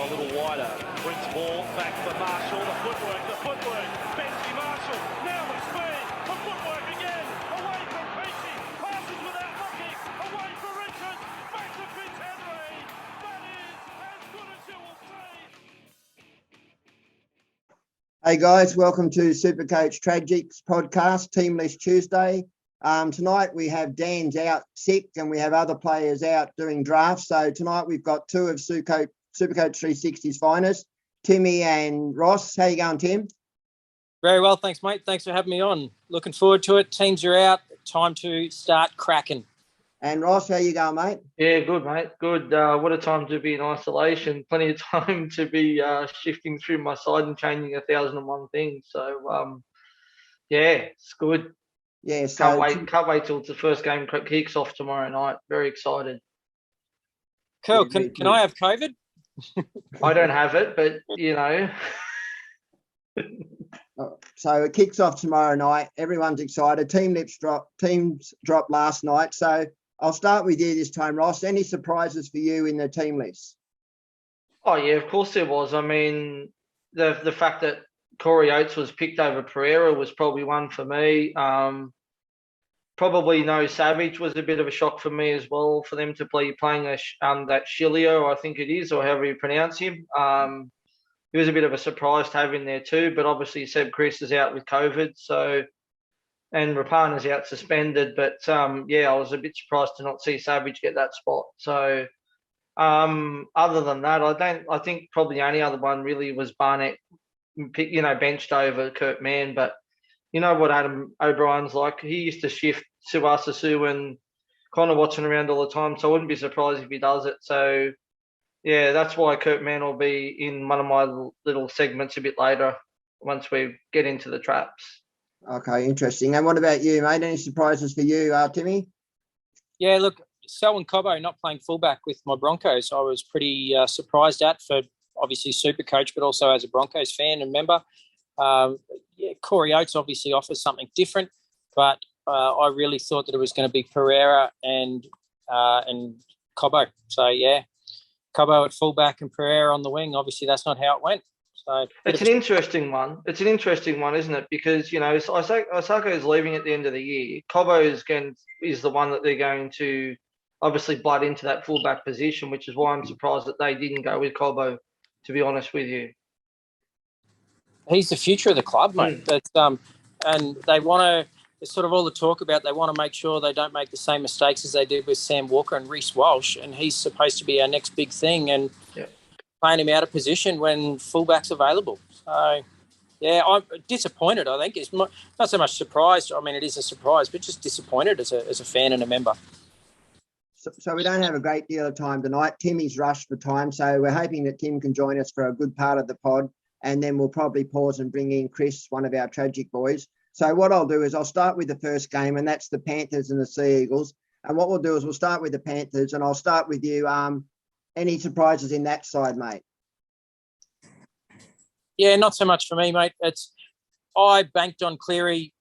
go a little wider. Brings ball back for Marshall. The footwork. Benji Marshall. Now the speed. The footwork again. Away from Peachy. Passes without looking. Away for Richards. Back to Fitzhenry. That is as good as you will see. Hey guys, welcome to Supercoach Tragics podcast, Team List Tuesday. Tonight we have Dan's out sick and we have other players out doing drafts. So tonight we've got two of Supercoach 360's finest, Timmy and Ross. How you going, Tim? Very well, thanks, mate. Thanks for having me on. Looking forward to it. Teams are out. Time to start cracking. And Ross, how you going, mate? Yeah, good, mate. Good. What a time to be in isolation. Plenty of time to be shifting through my side and changing 1,001 things. So, yeah, it's good. Yeah, so can't wait till the first game kicks off tomorrow night. Very excited. Cool. Can I have COVID? I don't have it, but you know. So it kicks off tomorrow night. Everyone's excited. Teams dropped last night. So I'll start with you this time, Ross. Any surprises for you in the team list? Oh yeah, of course there was. I mean, the fact that Corey Oates was picked over Pereira was probably one for me. Probably no Savage was a bit of a shock for me as well, for them to playing that Shilio, I think it is, or however you pronounce him. It was a bit of a surprise to have in there too, but obviously Seb Chris is out with COVID, so, and Rapana's out suspended, but yeah, I was a bit surprised to not see Savage get that spot. So other than that, I think probably the only other one really was Barnett, benched over Kurt Mann, but you know what Adam O'Brien's like. He used to shift Suasasu and Connor Watson around all the time, so I wouldn't be surprised if he does it. So, yeah, that's why Kurt Mann will be in one of my little segments a bit later once we get into the traps. Okay, interesting. And what about you, mate? Any surprises for you, Timmy? Yeah, look, Selwyn Cobbo not playing fullback with my Broncos, I was pretty surprised at, for obviously Supercoach, but also as a Broncos fan and member. Yeah, Corey Oates obviously offers something different, but I really thought that it was going to be Pereira and Cobbo. So yeah, Cobbo at fullback and Pereira on the wing. Obviously, that's not how it went. So it's an interesting one. It's an interesting one, isn't it? Because Osako is leaving at the end of the year. Cobbo is the one that they're going to obviously blood into that fullback position, which is why I'm surprised that they didn't go with Cobbo, to be honest with you. He's the future of the club, mate. And they want to. It's sort of all the talk about. They want to make sure they don't make the same mistakes as they did with Sam Walker and Reece Walsh. And he's supposed to be our next big thing. And playing him out of position when fullback's available. So yeah, I'm disappointed. I think it's not so much surprised. I mean, it is a surprise, but just disappointed as a fan and a member. So we don't have a great deal of time tonight. Timmy's rushed for time, so we're hoping that Tim can join us for a good part of the pod. And then we'll probably pause and bring in Chris, one of our tragic boys. So what I'll do is I'll start with the first game, and that's the Panthers and the Sea Eagles. And what we'll do is we'll start with the Panthers, and I'll start with you. Any surprises in that side, mate? Yeah, not so much for me, mate. I banked on Cleary.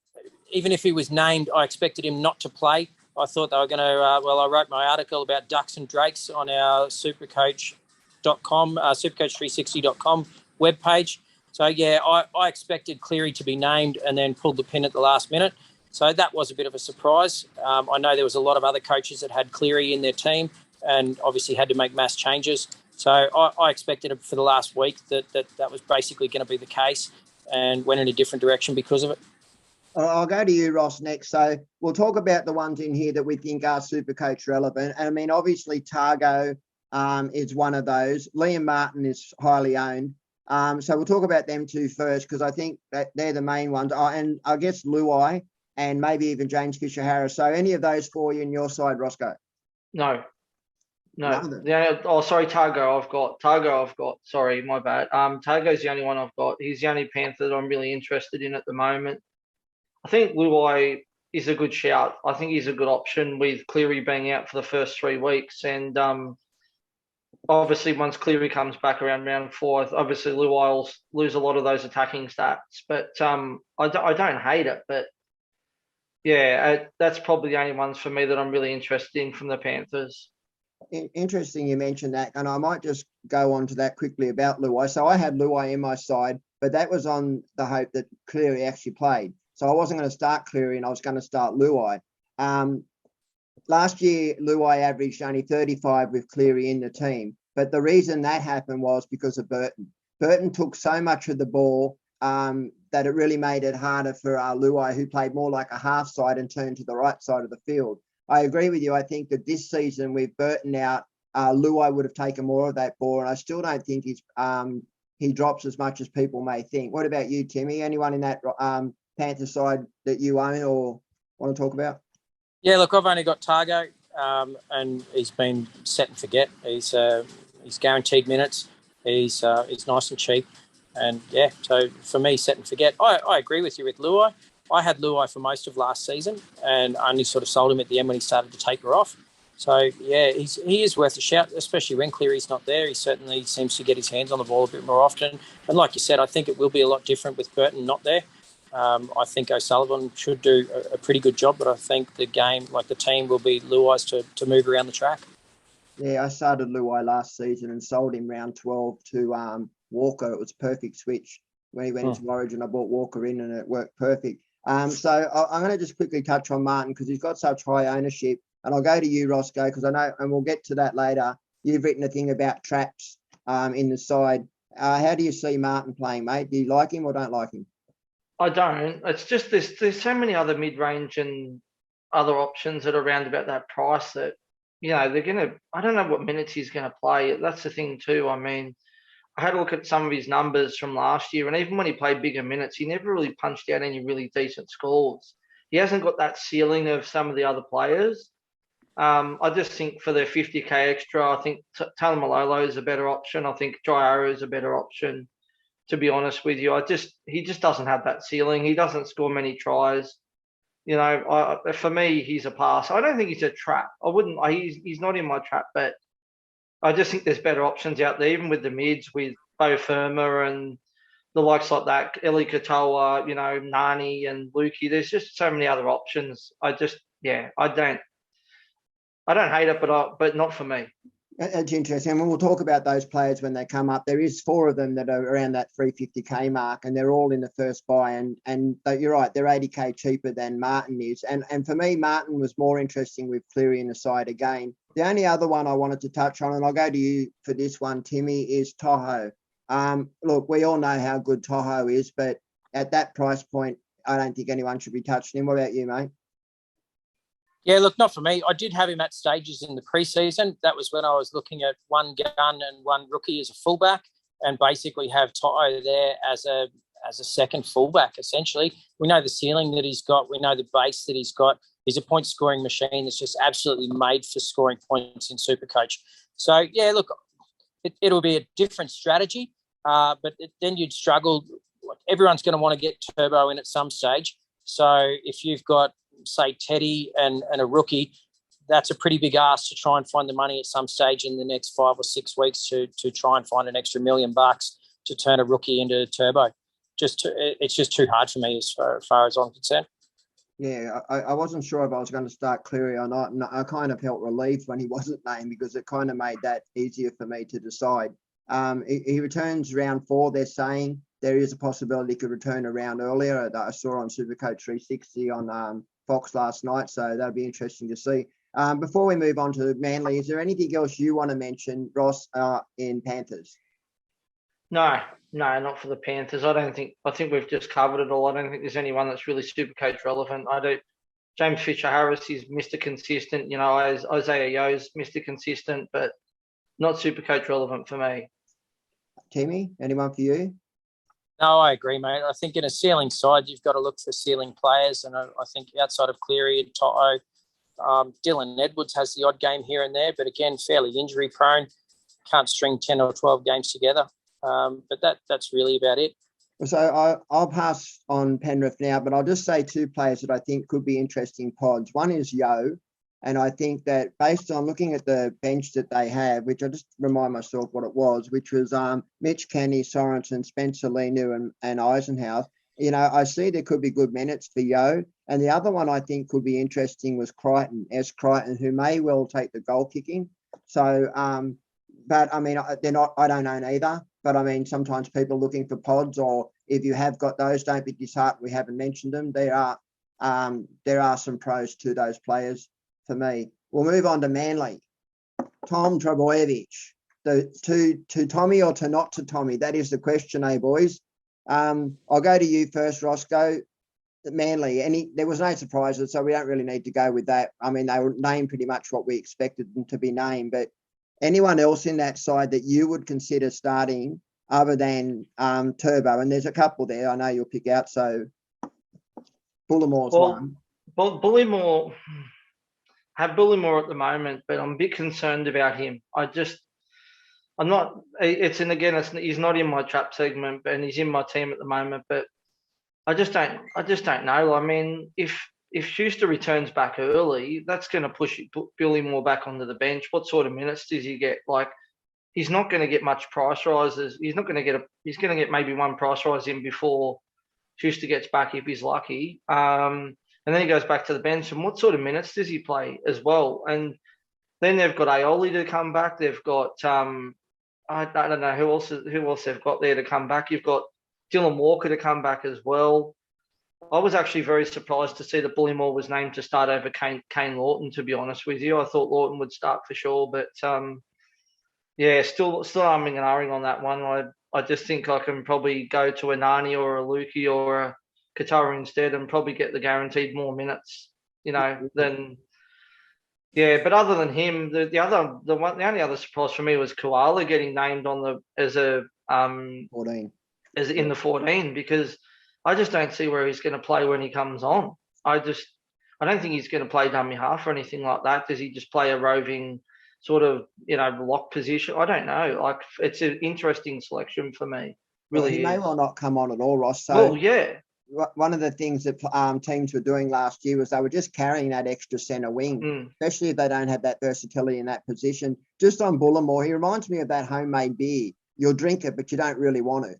Even if he was named, I expected him not to play. I thought they were going to, I wrote my article about Ducks and Drakes on our supercoach.com, supercoach360.com webpage. So, yeah, I expected Cleary to be named and then pulled the pin at the last minute. So that was a bit of a surprise. I know there was a lot of other coaches that had Cleary in their team and obviously had to make mass changes. So I expected it for the last week that was basically going to be the case, and went in a different direction because of it. I'll go to you, Ross, next. So we'll talk about the ones in here that we think are Supercoach relevant. And, I mean, obviously Targo is one of those. Liam Martin is highly owned. So we'll talk about them two first, because I think that they're the main ones. And I guess Luai and maybe even James Fisher-Harris. So any of those for you on your side, Roscoe? No. Sorry, Targo I've got. Sorry, my bad. Targo's the only one I've got. He's the only Panther that I'm really interested in at the moment. I think Luai is a good shout. I think he's a good option with Cleary being out for the first 3 weeks. And obviously, once Cleary comes back around round 4, obviously Luai will lose a lot of those attacking stats. But I don't hate it. But yeah, that's probably the only ones for me that I'm really interested in from the Panthers. Interesting you mentioned that, and I might just go on to that quickly about Luai. So I had Luai in my side, but that was on the hope that Cleary actually played. So I wasn't going to start Cleary, and I was going to start Luai. Last year, Luai averaged only 35 with Cleary in the team, but the reason that happened was because of Burton. Burton took so much of the ball that it really made it harder for Luai, who played more like a half side and turned to the right side of the field. I agree with you. I think that this season with Burton out, Luai would have taken more of that ball, and I still don't think he drops as much as people may think. What about you, Timmy? Anyone in that Panther side that you own or want to talk about? Yeah, look, I've only got Targo, and he's been set and forget. He's guaranteed minutes. He's nice and cheap, and yeah. So for me, set and forget. I agree with you with Luai. I had Luai for most of last season, and only sort of sold him at the end when he started to taper off. So yeah, he is worth a shout, especially when Cleary's not there. He certainly seems to get his hands on the ball a bit more often. And like you said, I think it will be a lot different with Burton not there. I think O'Sullivan should do a pretty good job, but I think the game, like the team, will be Luai's to move around the track. Yeah, I started Luai last season and sold him round 12 to Walker. It was a perfect switch. When he went to Origin, I bought Walker in and it worked perfect. So I'm going to just quickly touch on Martin because he's got such high ownership. And I'll go to you, Roscoe, because I know, and we'll get to that later, you've written a thing about traps in the side. How do you see Martin playing, mate? Do you like him or don't like him? I don't. It's just there's so many other mid-range and other options that are around about that price that, they're going to, I don't know what minutes he's going to play. That's the thing too. I mean, I had a look at some of his numbers from last year, and even when he played bigger minutes, he never really punched out any really decent scores. He hasn't got that ceiling of some of the other players. I just think for the 50k extra, I think Taumalolo is a better option. I think Jaiara is a better option, to be honest with you. He just doesn't have that ceiling. He doesn't score many tries. For me, he's a pass. I don't think he's a trap. He's not in my trap, but I just think there's better options out there, even with the mids, with Bo Firma and the likes like that, Eli Katoa, Nani and Lukey. There's just so many other options. I don't hate it, but not for me. That's interesting. And we'll talk about those players when they come up. There is 4 of them that are around that 350k mark, and they're all in the first buy. And you're right, they're 80k cheaper than Martin is. And for me, Martin was more interesting with Cleary in the side again. The only other one I wanted to touch on, and I'll go to you for this one, Timmy, is Toho. Look, we all know how good Toho is, but at that price point, I don't think anyone should be touching him. What about you, mate? Yeah, look, not for me. I did have him at stages in the preseason. That was when I was looking at one gun and one rookie as a fullback, and basically have Toto there as a second fullback, essentially. We know the ceiling that he's got. We know the base that he's got. He's a point-scoring machine that's just absolutely made for scoring points in Supercoach. So, yeah, look, it'll be a different strategy, but then you'd struggle. Like, everyone's going to want to get Turbo in at some stage. So if you've got, say, Teddy and a rookie, that's a pretty big ask to try and find the money at some stage in the next 5 or 6 weeks to try and find an extra $1 million to turn a rookie into a Turbo. It's just too hard for me as far as I'm concerned. Yeah, I wasn't sure if I was going to start Cleary or not, and I kind of felt relieved when he wasn't named because it kind of made that easier for me to decide. He returns round 4, they're saying. There is a possibility he could return a round earlier that I saw on Supercoach 360 on Fox last night, so that'll be interesting to see. Before we move on to Manly, is there anything else you want to mention, Ross, in Panthers? No, not for the Panthers. I think we've just covered it all. I don't think there's anyone that's really Supercoach relevant. James Fisher-Harris is Mr. Consistent, Isaiah Yo's Mr. Consistent, but not Supercoach relevant for me. Timmy, anyone for you? No, I agree, mate. I think in a ceiling side, you've got to look for ceiling players. And I think outside of Cleary and Toto, Dylan Edwards has the odd game here and there, but again, fairly injury prone. Can't string 10 or 12 games together. But that's really about it. So I'll pass on Penrith now, but I'll just say 2 players that I think could be interesting pods. One is Yo, and I think that based on looking at the bench that they have, which I just remind myself what it was, which was Mitch Kenny, Sorensen, Spencer Lenu and Eisenhower, I see there could be good minutes for Yo. And the other one I think could be interesting was Crichton, who may well take the goal kicking. So, but I mean, they're not. I don't own either. But I mean, sometimes people are looking for pods, or if you have got those, don't be disheartened. We haven't mentioned them. There are some pros to those players for me. We'll move on to Manly. Tom Trbojevic. To Tommy or to not to Tommy? That is the question, boys? I'll go to you first, Roscoe. Manly, there was no surprises, so we don't really need to go with that. I mean, they were named pretty much what we expected them to be named, but anyone else in that side that you would consider starting other than Turbo? And there's a couple there I know you'll pick out, so Bullimore's one. Bullimore, have Bullimore at the moment, but I'm a bit concerned about him. I'm not, he's not in my trap segment, and he's in my team at the moment, but I just don't know. I mean, if Schuster returns back early, that's going to push Bullimore back onto the bench. What sort of minutes does he get? Like, he's not going to get much price rises. He's going to get maybe one price rise in before Schuster gets back if he's lucky. And then he goes back to the bench. And what sort of minutes does he play as well? And then they've got Aioli to come back. They've got I don't know who else they've got there to come back. You've got Dylan Walker to come back as well. I was actually very surprised to see that Bullimore was named to start over Kane Lawton, to be honest with you. I thought Lawton would start for sure, but still umming and ahhing on that one. I just think I can probably go to a Nani or a Lukey or a Katara instead and probably get the guaranteed more minutes, than. Yeah, but other than him, the only other surprise for me was Koala getting named as 14. As in the 14, because I just don't see where he's going to play when he comes on. I don't think he's going to play dummy half or anything like that. Does he just play a roving sort of, lock position? I don't know. Like, it's an interesting selection for me. Really, well, he may well not come on at all, Ross. So well, yeah. One of the things that teams were doing last year was they were just carrying that extra centre wing, especially if they don't have that versatility in that position. Just on Bullimore, he reminds me of that homemade beer. You'll drink it, but you don't really want it.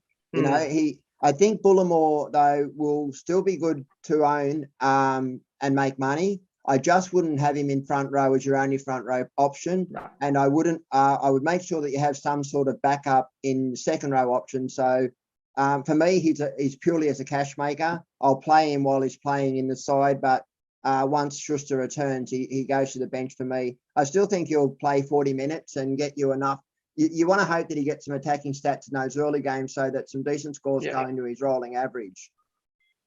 I think Bullimore, though, will still be good to own and make money. I just wouldn't have him in front row as your only front row option. No. And I would make sure that you have some sort of backup in second row option. So for me, he's purely as a cash maker. I'll play him while he's playing in the side, but once Schuster returns, he goes to the bench for me. I still think he'll play 40 minutes and get you enough. You want to hope that he gets some attacking stats in those early games so that some decent scores go into his rolling average.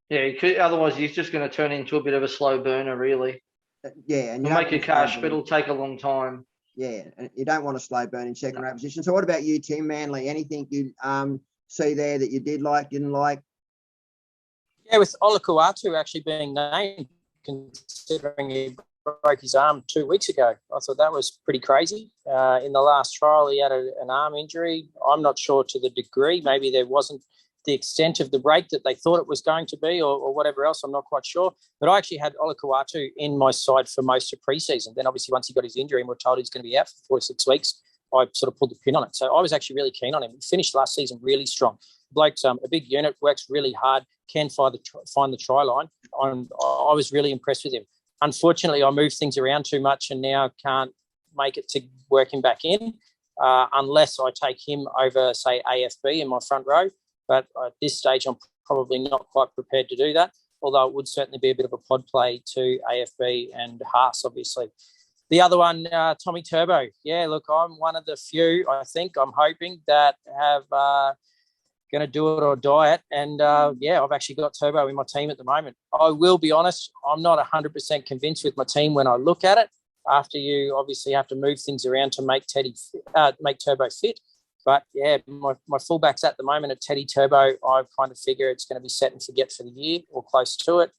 Yeah, otherwise he's just going to turn into a bit of a slow burner, really. Yeah, and he'll make you cash, but it'll take a long time. Yeah, and you don't want a slow burn in second row position. So what about you, Tim Manly? Anything you see there that you didn't like? Yeah, with Olakuatu actually being named, considering he broke his arm 2 weeks ago. I thought that was pretty crazy. In the last trial, he had an arm injury. I'm not sure to the degree. Maybe there wasn't the extent of the break that they thought it was going to be or whatever else. I'm not quite sure. But I actually had Olakuatu in my side for most of pre-season. Then obviously once he got his injury and we're told he's going to be out for 4 to 6 weeks, I sort of pulled the pin on it. So I was actually really keen on him. He finished last season really strong. Bloke's a big unit, works really hard, can find the try line. I was really impressed with him. Unfortunately, I moved things around too much and now can't make it to work him back in unless I take him over, say, AFB in my front row. But at this stage, I'm probably not quite prepared to do that, although it would certainly be a bit of a pod play to AFB and Haas, obviously. The other one, Tommy Turbo. Yeah, look, I'm one of the few, I'm hoping, that have going to do it or die it. And, I've actually got Turbo in my team at the moment. I will be honest, I'm not 100% convinced with my team when I look at it, after you obviously have to move things around to make Turbo fit. But, yeah, my fullbacks at the moment are Teddy Turbo. I kind of figure it's going to be set and forget for the year or close to it.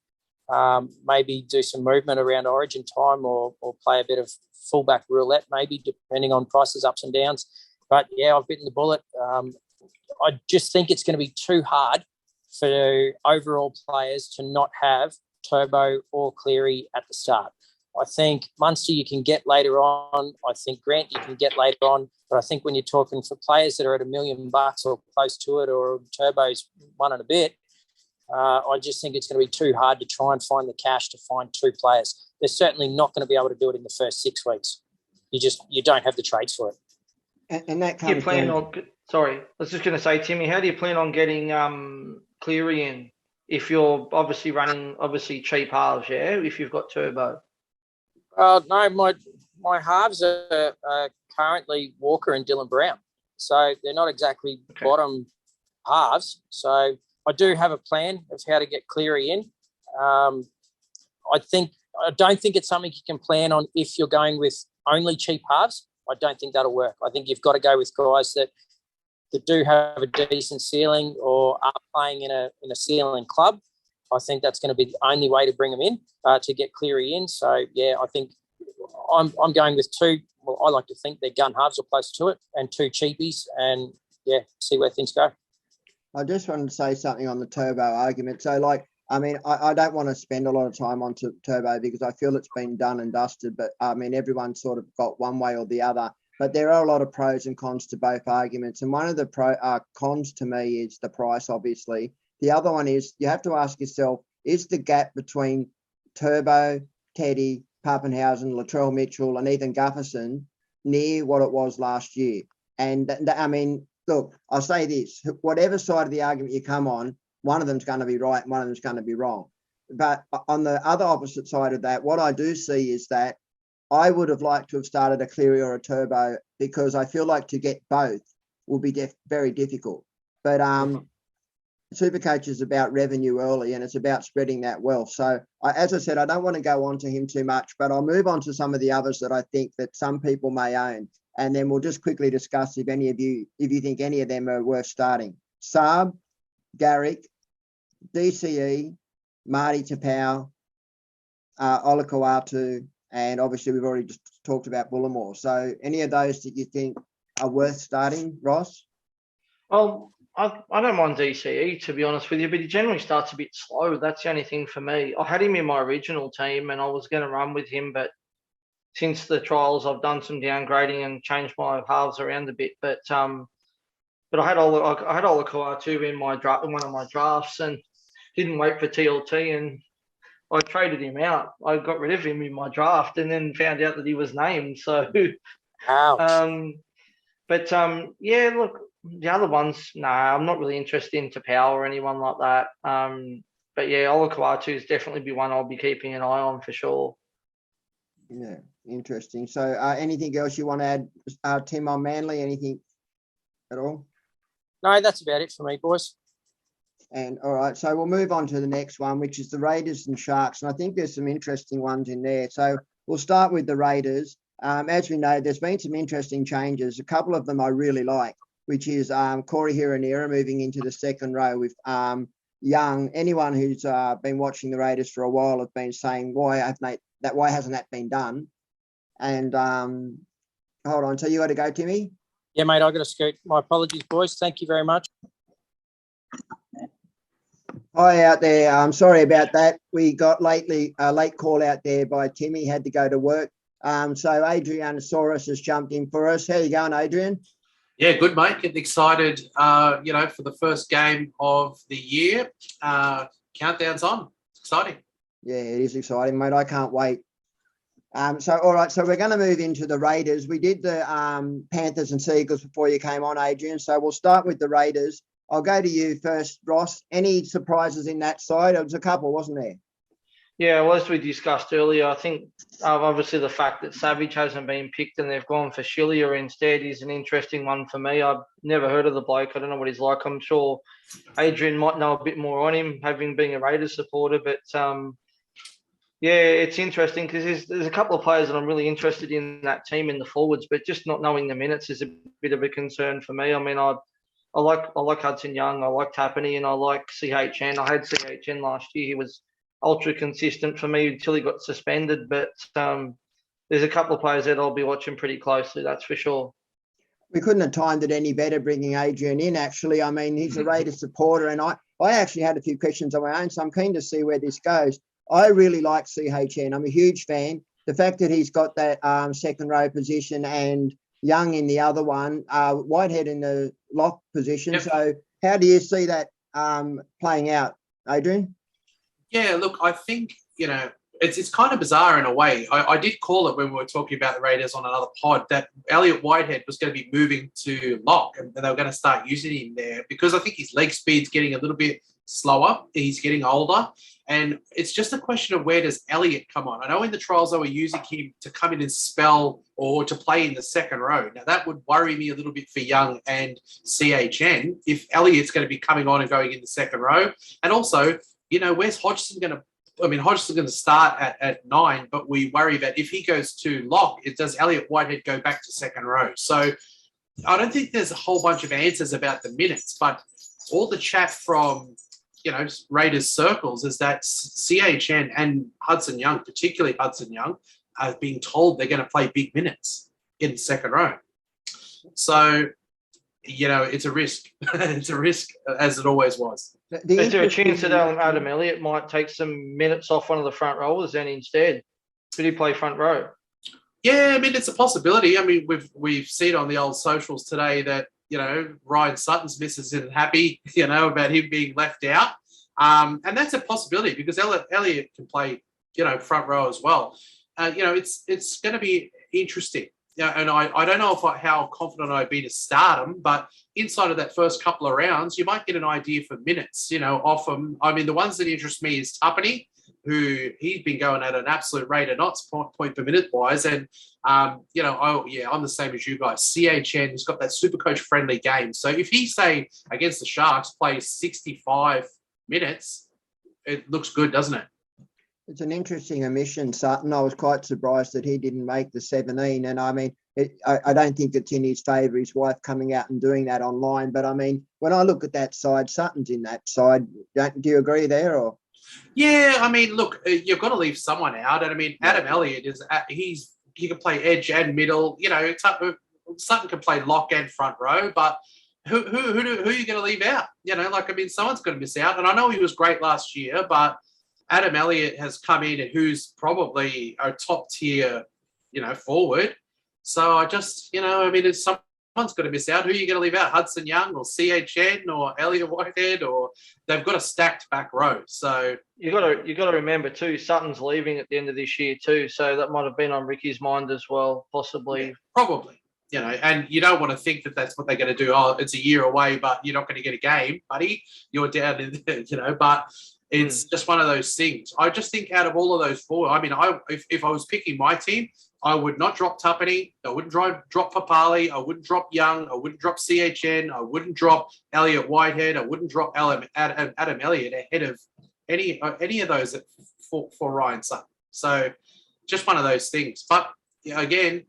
Maybe do some movement around origin time or play a bit of fullback roulette, maybe, depending on prices, ups and downs. But, yeah, I've bitten the bullet. I just think it's going to be too hard for overall players to not have Turbo or Cleary at the start. I think Munster you can get later on. I think Grant you can get later on. But I think when you're talking for players that are at $1 million or close to it, or Turbo's one and a bit, I just think it's going to be too hard to try and find the cash to find two players. They're certainly not going to be able to do it in the first 6 weeks. you don't have the traits for it. And that Do you comes plan down. on? Sorry, I was just going to say, Timmy, how do you plan on getting Cleary in if you're obviously running cheap halves? Yeah, if you've got turbo. No, my halves are currently Walker and Dylan Brown, so they're not exactly bottom halves. So I do have a plan of how to get Cleary in. I don't think it's something you can plan on if you're going with only cheap halves. I don't think that'll work. I think you've got to go with guys that do have a decent ceiling or are playing in a ceiling club. I think that's going to be the only way to bring them in to get Cleary in. So yeah, I think I'm going with two. Well, I like to think they're gun halves or close to it, and two cheapies, and yeah, see where things go. I just wanted to say something on the turbo argument. So, I don't want to spend a lot of time on turbo because I feel it's been done and dusted. But everyone's sort of got one way or the other. But there are a lot of pros and cons to both arguments. And one of the cons to me is the price, obviously. The other one is you have to ask yourself, is the gap between Turbo, Teddy, Pappenhausen, Latrell Mitchell, and Ethan Gufferson near what it was last year? And look, I'll say this, whatever side of the argument you come on, one of them's going to be right and one of them's going to be wrong. But on the other opposite side of that, what I do see is that I would have liked to have started a Cleary or a Turbo because I feel like to get both will be very difficult. But Supercoach is about revenue early and it's about spreading that wealth. So as I said, I don't want to go on to him too much, but I'll move on to some of the others that I think that some people may own. And then we'll just quickly discuss if you think any of them are worth starting. Saab, Garrick, DCE, Marty Tapau, Olakau'atu, and obviously we've already just talked about Bullimore. So any of those that you think are worth starting, Ross? Well, I don't mind DCE, to be honest with you, but he generally starts a bit slow. That's the only thing for me. I had him in my original team and I was going to run with him, but since the trials, I've done some downgrading and changed my halves around a bit. But I had Olakau'atu in one of my drafts and didn't wait for TLT, and I traded him out. I got rid of him in my draft and then found out that he was named. So, Ouch. Yeah, look, the other ones, no, I'm not really interested in Tapau or anyone like that. But yeah, Olakau'atu is definitely be one I'll be keeping an eye on for sure. Yeah, interesting. So anything else you want to add, Tim, on Manly? Anything at all? No, that's about it for me, boys. And all right, so we'll move on to the next one, which is the Raiders and Sharks. And I think there's some interesting ones in there. So we'll start with the Raiders. As we know, there's been some interesting changes. A couple of them I really like, which is Corey Hiranira moving into the second row with Young. Anyone who's been watching the Raiders for a while have been saying, why hasn't that been done? And hold on, so you got to go, Timmy? Yeah, mate, I got to scoot. My apologies, boys. Thank you very much. Hi out there. I'm sorry about that. We got a late call out there by Timmy, had to go to work. So Adrianasaurus has jumped in for us. How you going, Adrian? Yeah, good, mate. Getting excited, for the first game of the year. Countdown's on. It's exciting. Yeah, it is exciting, mate. I can't wait. All right, so we're going to move into the Raiders. We did the Panthers and Seagulls before you came on, Adrian. So we'll start with the Raiders. I'll go to you first, Ross. Any surprises in that side? There was a couple, wasn't there? Yeah, well, as we discussed earlier, I think obviously the fact that Savage hasn't been picked and they've gone for Shillier instead is an interesting one for me. I've never heard of the bloke. I don't know what he's like. I'm sure Adrian might know a bit more on him, having been a Raiders supporter. But, yeah, it's interesting because there's a couple of players that I'm really interested in that team in the forwards, but just not knowing the minutes is a bit of a concern for me. I mean, I like Hudson Young, I like Tapani, and I like CHN. I had CHN last year. He was ultra consistent for me until he got suspended. But there's a couple of players that I'll be watching pretty closely, that's for sure. We couldn't have timed it any better bringing Adrian in, actually. I mean, he's a Raiders supporter, and I actually had a few questions of my own, so I'm keen to see where this goes. I really like CHN. I'm a huge fan. The fact that he's got that second row position and Young in the other one, Whitehead in the lock position. Yep. So how do you see that playing out, Adrian? Yeah, look, I think, It's kind of bizarre in a way. I did call it when we were talking about the Raiders on another pod that Elliot Whitehead was going to be moving to lock and they were going to start using him there because I think his leg speed's getting a little bit slower. He's getting older. And it's just a question of where does Elliot come on? I know in the trials they were using him to come in and spell or to play in the second row. Now, that would worry me a little bit for Young and CHN if Elliot's going to be coming on and going in the second row. And also, where's Hodgson going to Hodgson's going to start at 9, but we worry that if he goes to lock, does Elliot Whitehead go back to second row? So I don't think there's a whole bunch of answers about the minutes, but all the chat from, Raiders circles is that CHN and Hudson Young, particularly Hudson Young, are being told they're going to play big minutes in the second row. So, it's a risk. It's a risk, as it always was. Is there a chance that Adam Elliott might take some minutes off one of the front rowers then instead? Could he play front row? Yeah, it's a possibility. We've seen on the old socials today that, Ryan Sutton's missus isn't happy, about him being left out. And that's a possibility because Elliott can play, front row as well. It's going to be interesting. And I don't know how confident I'd be to start him, but inside of that first couple of rounds, you might get an idea for minutes, off him. The ones that interest me is Tuppeny, who he's been going at an absolute rate of knots, point per minute wise. And, I'm the same as you guys. CHN has got that Supercoach friendly game. So if he, say, against the Sharks, plays 65 minutes, it looks good, doesn't it? It's an interesting omission, Sutton. I was quite surprised that he didn't make the 17. And I don't think it's in his favour, his wife coming out and doing that online. But when I look at that side, Sutton's in that side. Do you agree there? Or? Yeah, look, you've got to leave someone out. And Adam Elliott he can play edge and middle. Sutton can play lock and front row, but who are you going to leave out? Someone's going to miss out. And I know he was great last year, but Adam Elliott has come in and who's probably a top tier, forward. So I just, it's someone's got to miss out. Who are you going to leave out? Hudson Young or CHN or Elliot Whitehead, or they've got a stacked back row. So you got to remember too, Sutton's leaving at the end of this year too. So that might have been on Ricky's mind as well, possibly. Yeah, probably. And you don't want to think that that's what they're going to do. Oh, it's a year away, but you're not going to get a game, buddy. You're down in, but it's just one of those things. I just think out of all of those four, if I was picking my team, I would not drop Tuppeny. I wouldn't drop Papali. I wouldn't drop Young. I wouldn't drop CHN. I wouldn't drop Elliot Whitehead. I wouldn't drop Adam Elliott ahead of any of those for Ryan Sutton. So just one of those things. But again,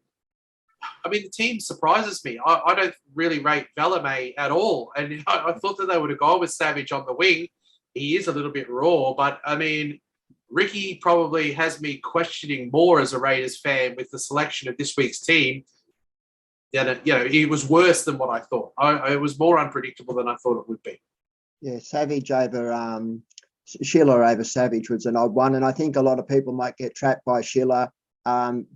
the team surprises me. I don't really rate Valame at all. And I thought that they would have gone with Savage on the wing. He is a little bit raw, but Ricky probably has me questioning more as a Raiders fan with the selection of this week's team. It was worse than what I thought. It was more unpredictable than I thought it would be. Yeah, Savage over Schiller over Savage was an odd one, and I think a lot of people might get trapped by Schiller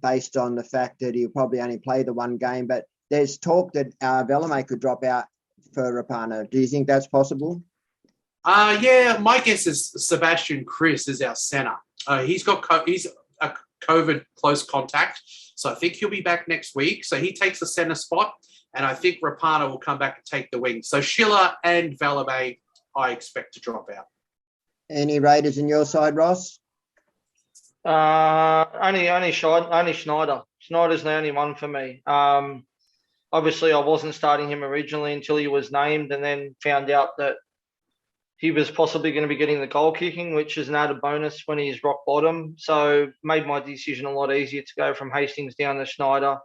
based on the fact that he'll probably only play the one game. But there's talk that Valame could drop out for Rapana. Do you think that's possible? Yeah, my guess is Sebastian Chris is our centre. He's a COVID close contact, so I think he'll be back next week. So he takes the centre spot, and I think Rapana will come back and take the wing. So Schiller and Valame, I expect to drop out. Any Raiders in your side, Ross? Only Schneider. Schneider's the only one for me. Obviously, I wasn't starting him originally until he was named, and then found out that he was possibly going to be getting the goal kicking, which is an added bonus when he's rock bottom. So made my decision a lot easier to go from Hastings down to Schneider.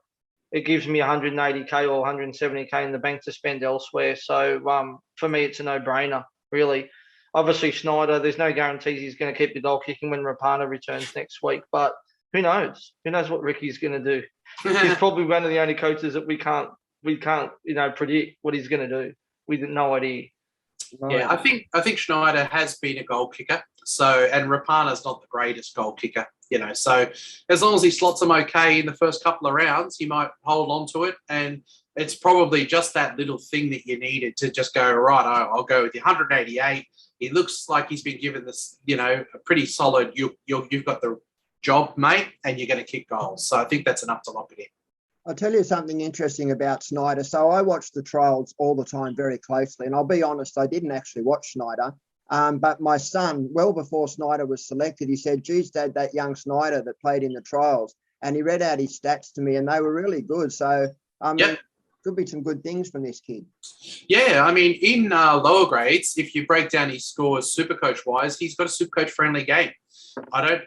It gives me 180K or 170K in the bank to spend elsewhere. So for me, it's a no-brainer, really. Obviously, Schneider, there's no guarantees he's going to keep the goal kicking when Rapana returns next week. But who knows? Who knows what Ricky's going to do? He's probably one of the only coaches that we can't predict what he's going to do. We have no idea. Yeah, I think Schneider has been a goal kicker. So, and Rapana's not the greatest goal kicker, So as long as he slots them okay in the first couple of rounds, he might hold on to it. And it's probably just that little thing that you needed to just go, right, I'll go with the 188. He looks like he's been given this, a pretty solid, you've got the job, mate, and you're going to kick goals. So I think that's enough to lock it in. I'll tell you something interesting about Snyder. So I watch the trials all the time very closely. And I'll be honest, I didn't actually watch Snyder. But my son, well before Snyder was selected, he said, geez, Dad, that young Snyder that played in the trials. And he read out his stats to me and they were really good. So, could be some good things from this kid. Yeah, I mean, in lower grades, if you break down his scores Supercoach-wise, he's got a Supercoach-friendly game.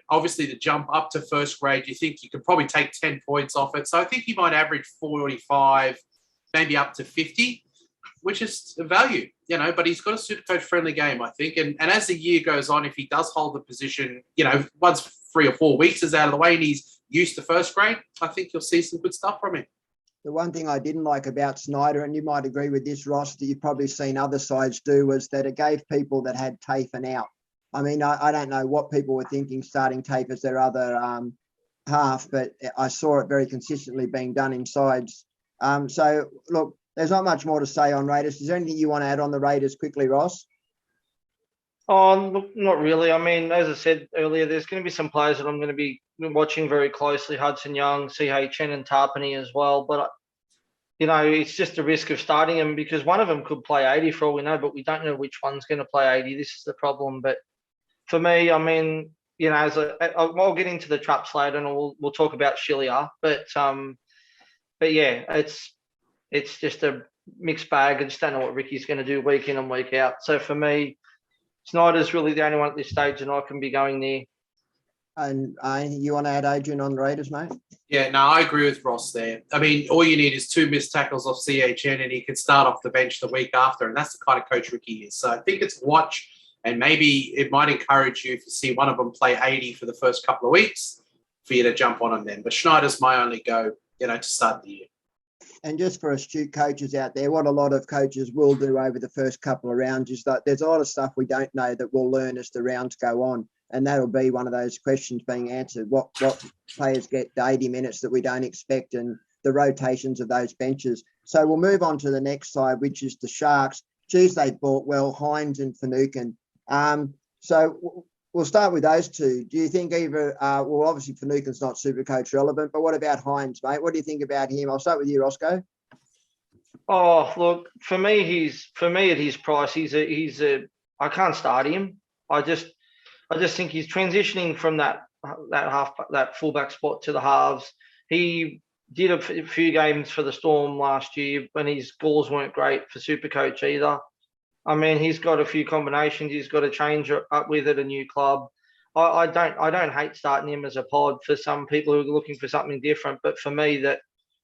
Obviously, the jump up to first grade, you think you could probably take 10 points off it. So I think he might average 45, maybe up to 50, which is a value, but he's got a Supercoach-friendly game, I think. And as the year goes on, if he does hold the position, once 3 or 4 weeks is out of the way and he's used to first grade, I think you'll see some good stuff from him. The one thing I didn't like about Snyder, and you might agree with this, Ross, that you've probably seen other sides do, was that it gave people that had Tafen out. I mean, I don't know what people were thinking starting Tafe as their other half, but I saw it very consistently being done in sides. So, look, there's not much more to say on Raiders. Is there anything you want to add on the Raiders quickly, Ross? Oh, look, not really. I mean, as I said earlier, there's going to be some players that I'm going to be watching very closely, Hudson Young, CHN and Tarpany as well. But, it's just a risk of starting them because one of them could play 80 for all we know, but we don't know which one's going to play 80. This is the problem. But for me, I mean, I'll get into the traps later and we'll talk about Shillier. But yeah, it's just a mixed bag. I just don't know what Ricky's going to do week in and week out. So for me, Snyder's really the only one at this stage, and I can be going there. And you want to add Adrian on the Raiders, mate? Yeah, no, I agree with Ross there. I mean, all you need is 2 missed tackles off CHN and he can start off the bench the week after, and that's the kind of coach Ricky is. So I think it's a watch, and maybe it might encourage you if you see one of them play 80 for the first couple of weeks for you to jump on them then. But Schneider's my only go, to start the year. And just for astute coaches out there, what a lot of coaches will do over the first couple of rounds is that there's a lot of stuff we don't know that we'll learn as the rounds go on. And that'll be one of those questions being answered. What players get the 80 minutes that we don't expect and the rotations of those benches. So we'll move on to the next side, which is the Sharks. Geez, they bought well, Hines and Finucane. So we'll start with those two. Do you think either, obviously Finucane's not Supercoach relevant, but what about Hines, mate? What do you think about him? I'll start with you, Roscoe. Oh, look, for me at his price, I can't start him. I just think he's transitioning from that fullback spot to the halves. He did a few games for the Storm last year when his goals weren't great for Supercoach either. I mean, he's got a few combinations. He's got to change up with at a new club. I don't hate starting him as a pod for some people who are looking for something different. But for me, that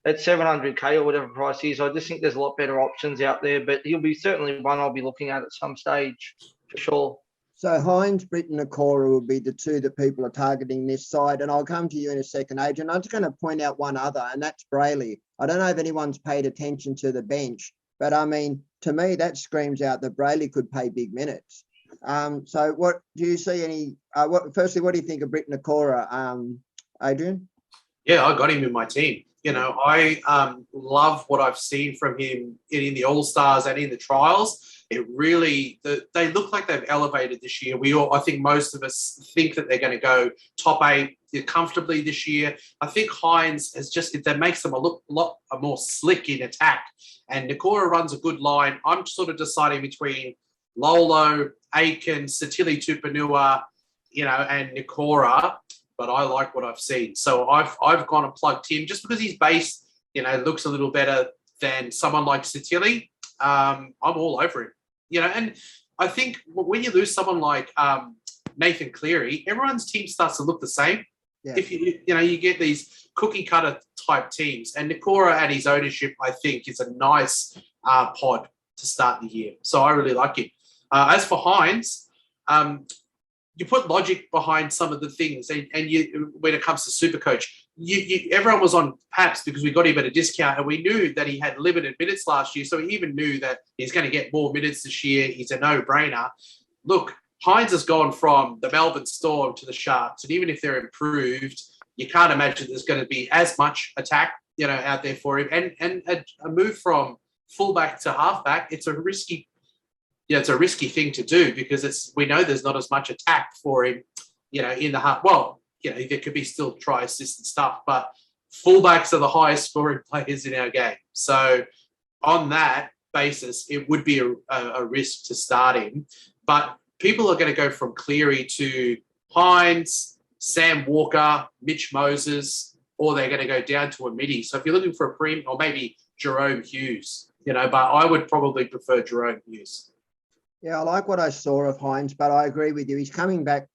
at 700K or whatever price is, I just think there's a lot better options out there. But he'll be certainly one I'll be looking at some stage for sure. So Hines, Britton, and Cora will be the two that people are targeting this side. And I'll come to you in a second, Adrian. I'm just going to point out one other, and that's Brayley. I don't know if anyone's paid attention to the bench, but I mean, to me, that screams out that Brayley could play big minutes. So what do you see any, firstly, what do you think of Britton, and Cora, Adrian? Yeah, I got him in my team. I love what I've seen from him in the All-Stars and in the trials. It really, they look like they've elevated this year. I think most of us think that they're going to go top 8 comfortably this year. I think Hines that makes them a lot more slick in attack. And Nakora runs a good line. I'm sort of deciding between Lolo, Aiken, Satili Tupanua, and Nakora. But I like what I've seen. So I've gone and plugged him just because his base, looks a little better than someone like Satili. I'm all over him, and I think when you lose someone like Nathan Cleary, everyone's team starts to look the same. Yeah. If you get these cookie cutter type teams, and Nakora at his ownership, I think is a nice pod to start the year. So I really like it. As for Hines, you put logic behind some of the things, and when it comes to Supercoach, everyone was on Paps because we got him at a discount, and we knew that he had limited minutes last year, so we even knew that he's going to get more minutes this year. He's a no-brainer. Look, Hines has gone from the Melbourne Storm to the Sharks, and even if they're improved, you can't imagine there's going to be as much attack, out there for him. And a move from fullback to halfback, it's a risky thing to do because we know there's not as much attack for him, in the half. Well, there could be still try assist and stuff, but fullbacks are the highest scoring players in our game. So on that basis, it would be a risk to start him. But people are going to go from Cleary to Hines, Sam Walker, Mitch Moses, or they're going to go down to a midi. So if you're looking for a premium, or maybe Jerome Hughes, but I would probably prefer Jerome Hughes. Yeah, I like what I saw of Hines, but I agree with you. He's coming back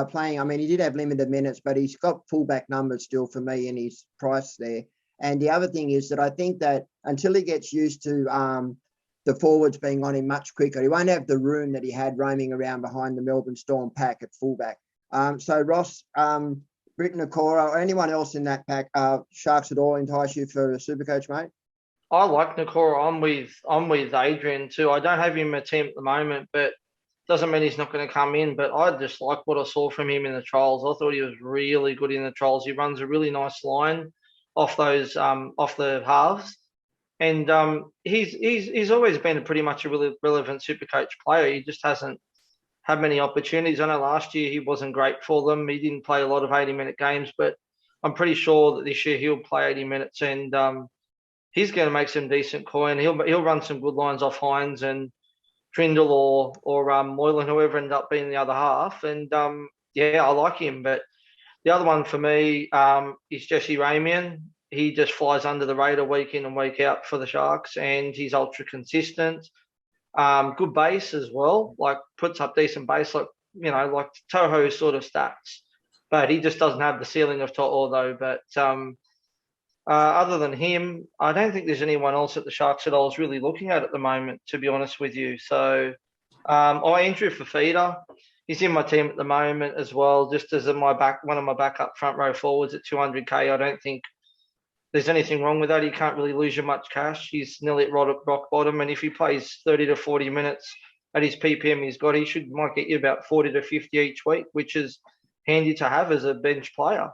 playing. I mean, he did have limited minutes, but he's got fullback numbers still for me in his price there. And the other thing is that I think that until he gets used to the forwards being on him much quicker, he won't have the room that he had roaming around behind the Melbourne Storm pack at fullback. So Ross, Britton Okora, or anyone else in that pack, Sharks at all entice you for a Supercoach, mate? I like Nakora. I'm with Adrian too. I don't have him a team at the moment, but doesn't mean he's not going to come in. But I just like what I saw from him in the trials. I thought he was really good in the trials. He runs a really nice line off those off the halves, and he's always been pretty much a really relevant Supercoach player. He just hasn't had many opportunities. I know last year he wasn't great for them. He didn't play a lot of 80-minute games, but I'm pretty sure that this year he'll play 80 minutes and he's going to make some decent coin. He'll run some good lines off Hines and Trindle or Moylan, whoever ended up being the other half. And I like him. But the other one for me is Jesse Ramian. He just flies under the radar week in and week out for the Sharks, and he's ultra consistent. Good base as well, like puts up decent base, like Toho sort of stats. But he just doesn't have the ceiling of To'o though. But other than him, I don't think there's anyone else at the Sharks that I was really looking at the moment, to be honest with you. So, Andrew Fafita, he's in my team at the moment as well, just as one of my backup front row forwards at 200k. I don't think there's anything wrong with that. He can't really lose you much cash. He's nearly at rock bottom, and if he plays 30 to 40 minutes at his PPM he might get you about 40 to 50 each week, which is handy to have as a bench player.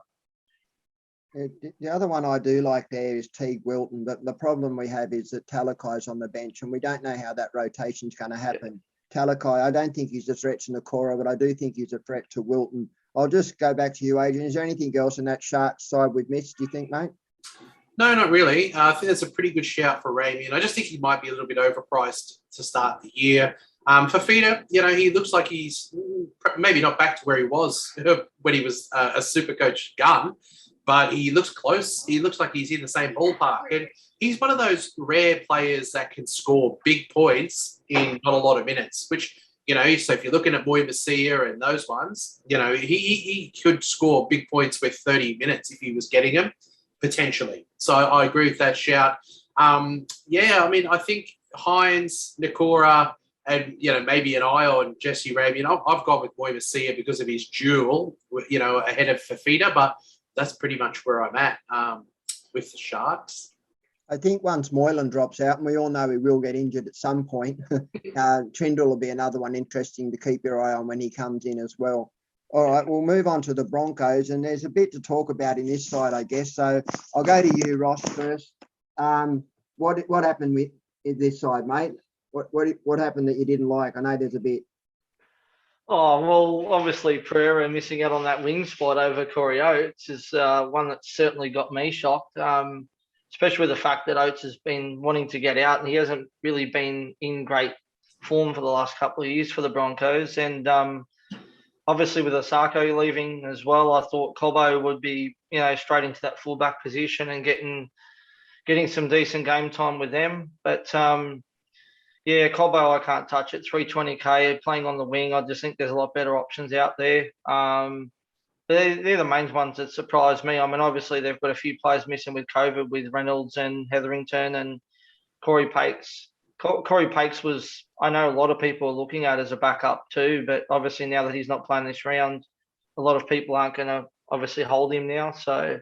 The other one I do like there is Teague Wilton, but the problem we have is that Talakai's on the bench and we don't know how that rotation's going to happen. Yeah. Talakai, I don't think he's a threat to Nakora, but I do think he's a threat to Wilton. I'll just go back to you, Adrian. Is there anything else in that Sharks side we've missed, do you think, mate? No, not really. I think that's a pretty good shout for Ramian. I just think he might be a little bit overpriced to start the year. Fafita, he looks like he's maybe not back to where he was when he was a Supercoach gun, but he looks close. He looks like he's in the same ballpark. And he's one of those rare players that can score big points in not a lot of minutes, which, so if you're looking at Moy Masia and those ones, he could score big points with 30 minutes if he was getting them, potentially. So I agree with that shout. I think Hines, Nakora, and, maybe an eye on Jesse Ramian. I've gone with Moy Masia because of his duel, ahead of Fafita, but that's pretty much where I'm at with the Sharks. I think once Moylan drops out, and we all know he will get injured at some point, Trindle will be another one interesting to keep your eye on when he comes in as well. All right, we'll move on to the Broncos, and there's a bit to talk about in this side, I guess. So I'll go to you, Ross, first. What happened with this side, mate? What happened that you didn't like? I know there's a bit. Oh, well, obviously Pereira missing out on that wing spot over Corey Oates is one that certainly got me shocked, especially with the fact that Oates has been wanting to get out and he hasn't really been in great form for the last couple of years for the Broncos. And obviously with Osako leaving as well, I thought Cobbo would be, straight into that fullback position and getting some decent game time with them. But Cobbo, I can't touch it. 320k playing on the wing. I just think there's a lot better options out there. They're the main ones that surprise me. I mean, obviously they've got a few players missing with COVID, with Reynolds and Hetherington and Corey Pakes. Corey Pakes was, I know a lot of people are looking at as a backup too, but obviously now that he's not playing this round, a lot of people aren't going to obviously hold him now. So,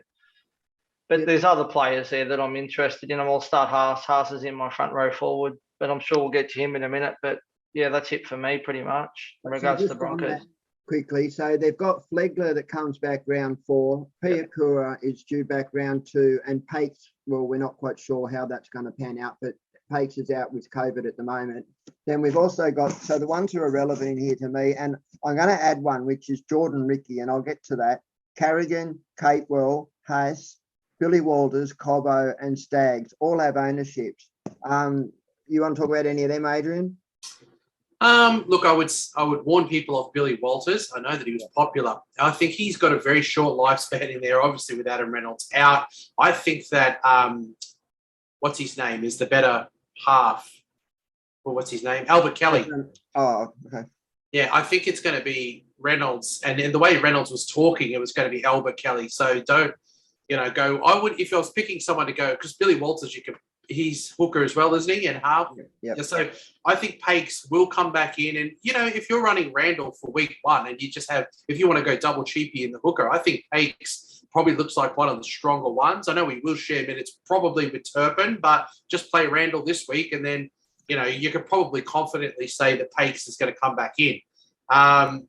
but there's other players there that I'm interested in. I'll start Haas. Haas is in my front row forward, but I'm sure we'll get to him in a minute. But yeah, that's it for me pretty much in regards to the Broncos. Quickly, so they've got Flegler that comes back round 4, Piakura is due back round 2, and Pakes, well, we're not quite sure how that's going to pan out, but Pakes is out with COVID at the moment. Then we've also got, so the ones who are relevant in here to me, and I'm going to add one, which is Jordan Ricky, and I'll get to that. Carrigan, Capewell, Haas, Billy Walters, Cobbo, and Staggs all have ownerships. You want to talk about any of them, Adrian? Look, I would warn people of Billy Walters. I know that he was popular. I think he's got a very short lifespan in there, obviously with Adam Reynolds out. I think that what's his name is the better half. Well, what's his name? Albert Kelly. Oh, okay. Yeah, I think it's going to be Reynolds, and in the way Reynolds was talking, it was going to be Albert Kelly. So don't, go. I would, if I was picking someone to go, because Billy Walters, he's hooker as well, isn't he? And half. Yeah. So I think Pakes will come back in, and if you're running Randall for week 1, and if you want to go double cheapy in the hooker, I think Pakes probably looks like one of the stronger ones. I know we will share minutes probably with Turpin, but just play Randall this week, and then you could probably confidently say that Pakes is going to come back in. I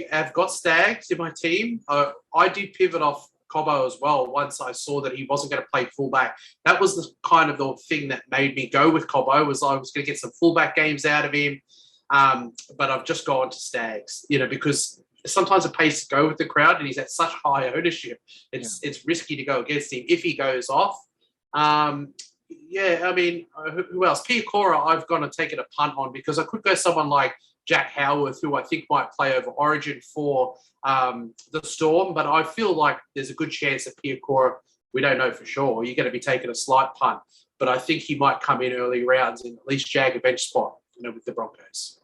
have got Staggs in my team. I did pivot off Cobbo as well once I saw that he wasn't going to play fullback. That was the kind of the thing that made me go with Cobbo, was I was going to get some fullback games out of him. But I've just gone to Staggs, because sometimes it pays to go with the crowd, and he's at such high ownership. It's risky to go against him if he goes off. Who else? Pia Cora, I've gone and taken a punt on, because I could go someone like Jack Howarth, who I think might play over Origin for the Storm, but I feel like there's a good chance that Pia Cora, we don't know for sure, you're going to be taking a slight punt, but I think he might come in early rounds and at least jag a bench spot, with the Broncos.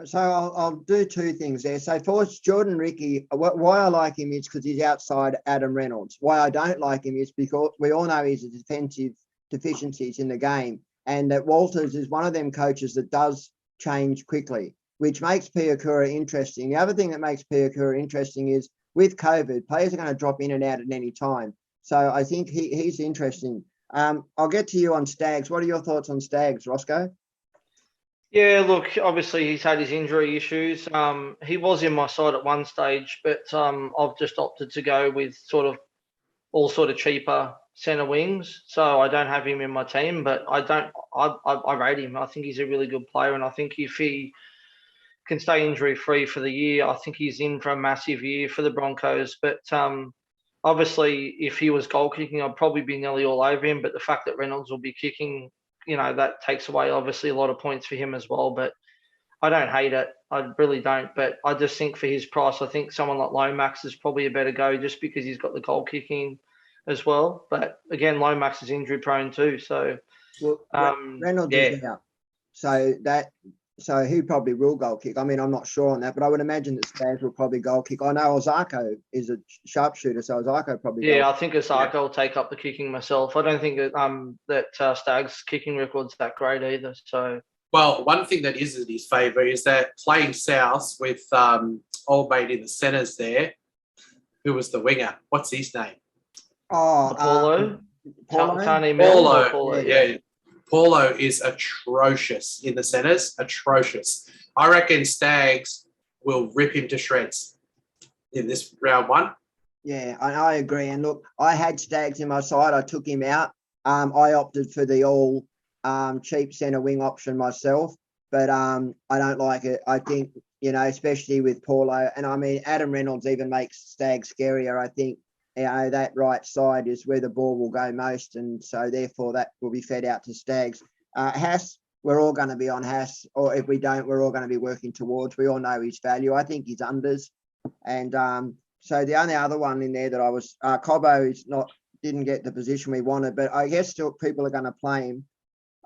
So I'll do two things there. So first, Jordan Ricky, why I like him is because he's outside Adam Reynolds. Why I don't like him is because we all know he's a defensive deficiencies in the game, and that Walters is one of them coaches that does change quickly, which makes Piakura interesting. The other thing that makes Piakura interesting is with COVID, players are going to drop in and out at any time. So I think he's interesting. I'll get to you on Staggs. What are your thoughts on Staggs, Roscoe? Yeah, look, obviously he's had his injury issues. He was in my side at one stage, but I've just opted to go with all cheaper centre wings. So I don't have him in my team, but I rate him. I think he's a really good player, and I think if he can stay injury free for the year, I think he's in for a massive year for the Broncos. But obviously, if he was goal kicking, I'd probably be nearly all over him. But the fact that Reynolds will be kicking, that takes away obviously a lot of points for him as well. But I don't hate it. I really don't. But I just think for his price, I think someone like Lomax is probably a better go, just because he's got the goal kicking as well. But again, Lomax is injury prone too. So Reynolds is out. So he probably will goal kick. I mean, I'm not sure on that, but I would imagine that Staggs will probably goal kick. I know Ozako is a sharpshooter, so Ozako probably. Yeah, I think Ozako will take up the kicking myself. I don't think that Staggs' kicking record's that great either. So. Well, one thing that is in his favour is that playing South with old mate in the centres there, who was the winger. What's his name? Oh, Paulo. Paulo. Yeah. Paulo is atrocious in the centres. Atrocious. I reckon Staggs will rip him to shreds in this round 1. Yeah, I agree. And look, I had Staggs in my side. I took him out. I opted for the all cheap centre wing option myself, but I don't like it. I think, especially with Paulo, and I mean, Adam Reynolds even makes Staggs scarier. I think, that right side is where the ball will go most, and so therefore that will be fed out to Staggs. Haas, we're all going to be on Haas, or if we don't, we're all going to be working towards. We all know his value. I think he's unders, and so the only other one in there that I was Cobbo didn't get the position we wanted, but I guess still people are going to play him.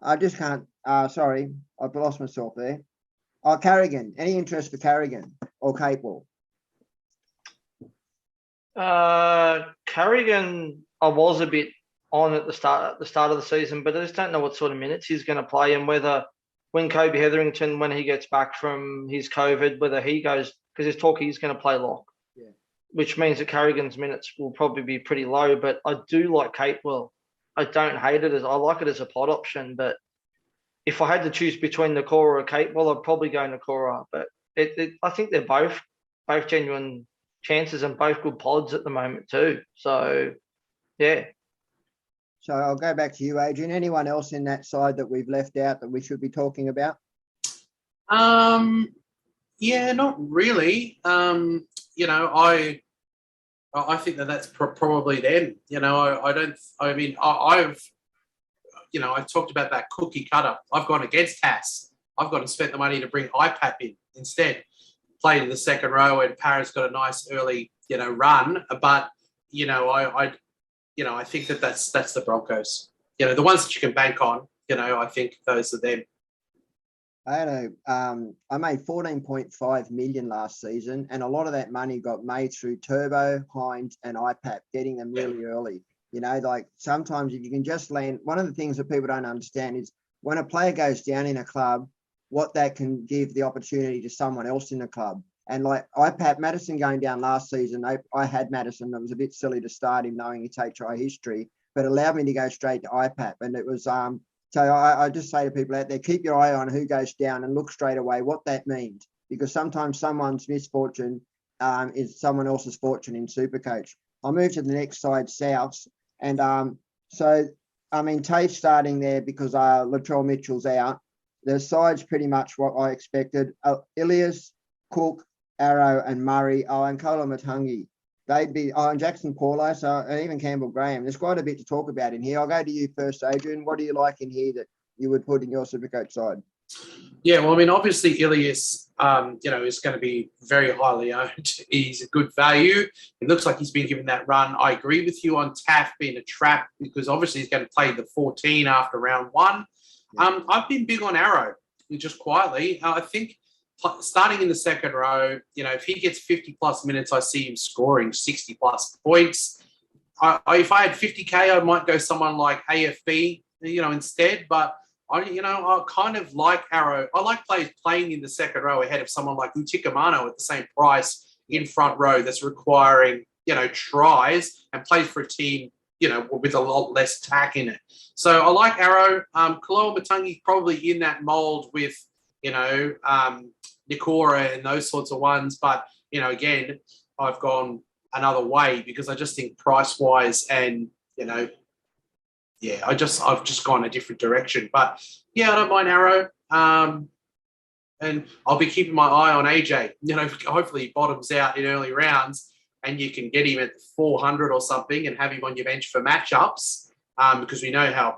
I just can't. Sorry, I've lost myself there. Carrigan. Any interest for Carrigan or Capewell? Carrigan, I was a bit on at the start of the season, but I just don't know what sort of minutes he's going to play, and whether when Kobe Hetherington, when he gets back from his COVID, whether he goes, because there's talk he's going to play lock, which means that Carrigan's minutes will probably be pretty low. But I do like Capewell. I don't hate it, I like it as a pod option, but if I had to choose between Nakora or Capewell, I'd probably go Nakora. But I think they're both genuine chances and both good pods at the moment too. So, yeah. So I'll go back to you, Adrian. Anyone else in that side that we've left out that we should be talking about? Yeah, not really. I think that's probably them. I talked about that cookie cutter. I've gone against Tass. I've gone and spent the money to bring IPAP in instead. Played in the second row, and Parra's got a nice early, run. But I think that's the Broncos. The ones that you can bank on. I think those are them. I made 14.5 million last season, and a lot of that money got made through Turbo, Hines, and IPAP, getting them really early. Like sometimes if you can just land, one of the things that people don't understand is when a player goes down in a club, what that can give the opportunity to someone else in the club. And like IPAP, Madison going down last season, I had Madison. It was a bit silly to start him knowing his HI history, but it allowed me to go straight to IPAP. And it was, so I just say to people out there, keep your eye on who goes down and look straight away what that means, because sometimes someone's misfortune is someone else's fortune in Supercoach. I'll move to the next side, Souths. And Tate's starting there because Latrell Mitchell's out. The side's pretty much what I expected. Ilias, Cook, Arrow, and Murray. And Kola Matangi. They'd be, and Jackson Paulo, and even Campbell Graham. There's quite a bit to talk about in here. I'll go to you first, Adrian. What do you like in here that you would put in your Supercoach side? Yeah, well, obviously Ilias, is going to be very highly owned. He's a good value. It looks like he's been given that run. I agree with you on Taff being a trap because obviously he's going to play the 14 after round one. Yeah. I've been big on Arrow, just quietly. I think starting in the second row, if he gets 50-plus minutes, I see him scoring 60-plus points. If I had 50K, I might go someone like AFB, instead, but I kind of like Arrow. I like players playing in the second row ahead of someone like Utikamano at the same price in front row that's requiring, tries and plays for a team, with a lot less tack in it. So I like Arrow. Kaloa Matangi's probably in that mold with, Nikora and those sorts of ones. But, again, I've gone another way because I just think price-wise and, I've just gone a different direction. But, I don't mind Arrow. And I'll be keeping my eye on AJ. Hopefully he bottoms out in early rounds and you can get him at 400 or something and have him on your bench for matchups because we know how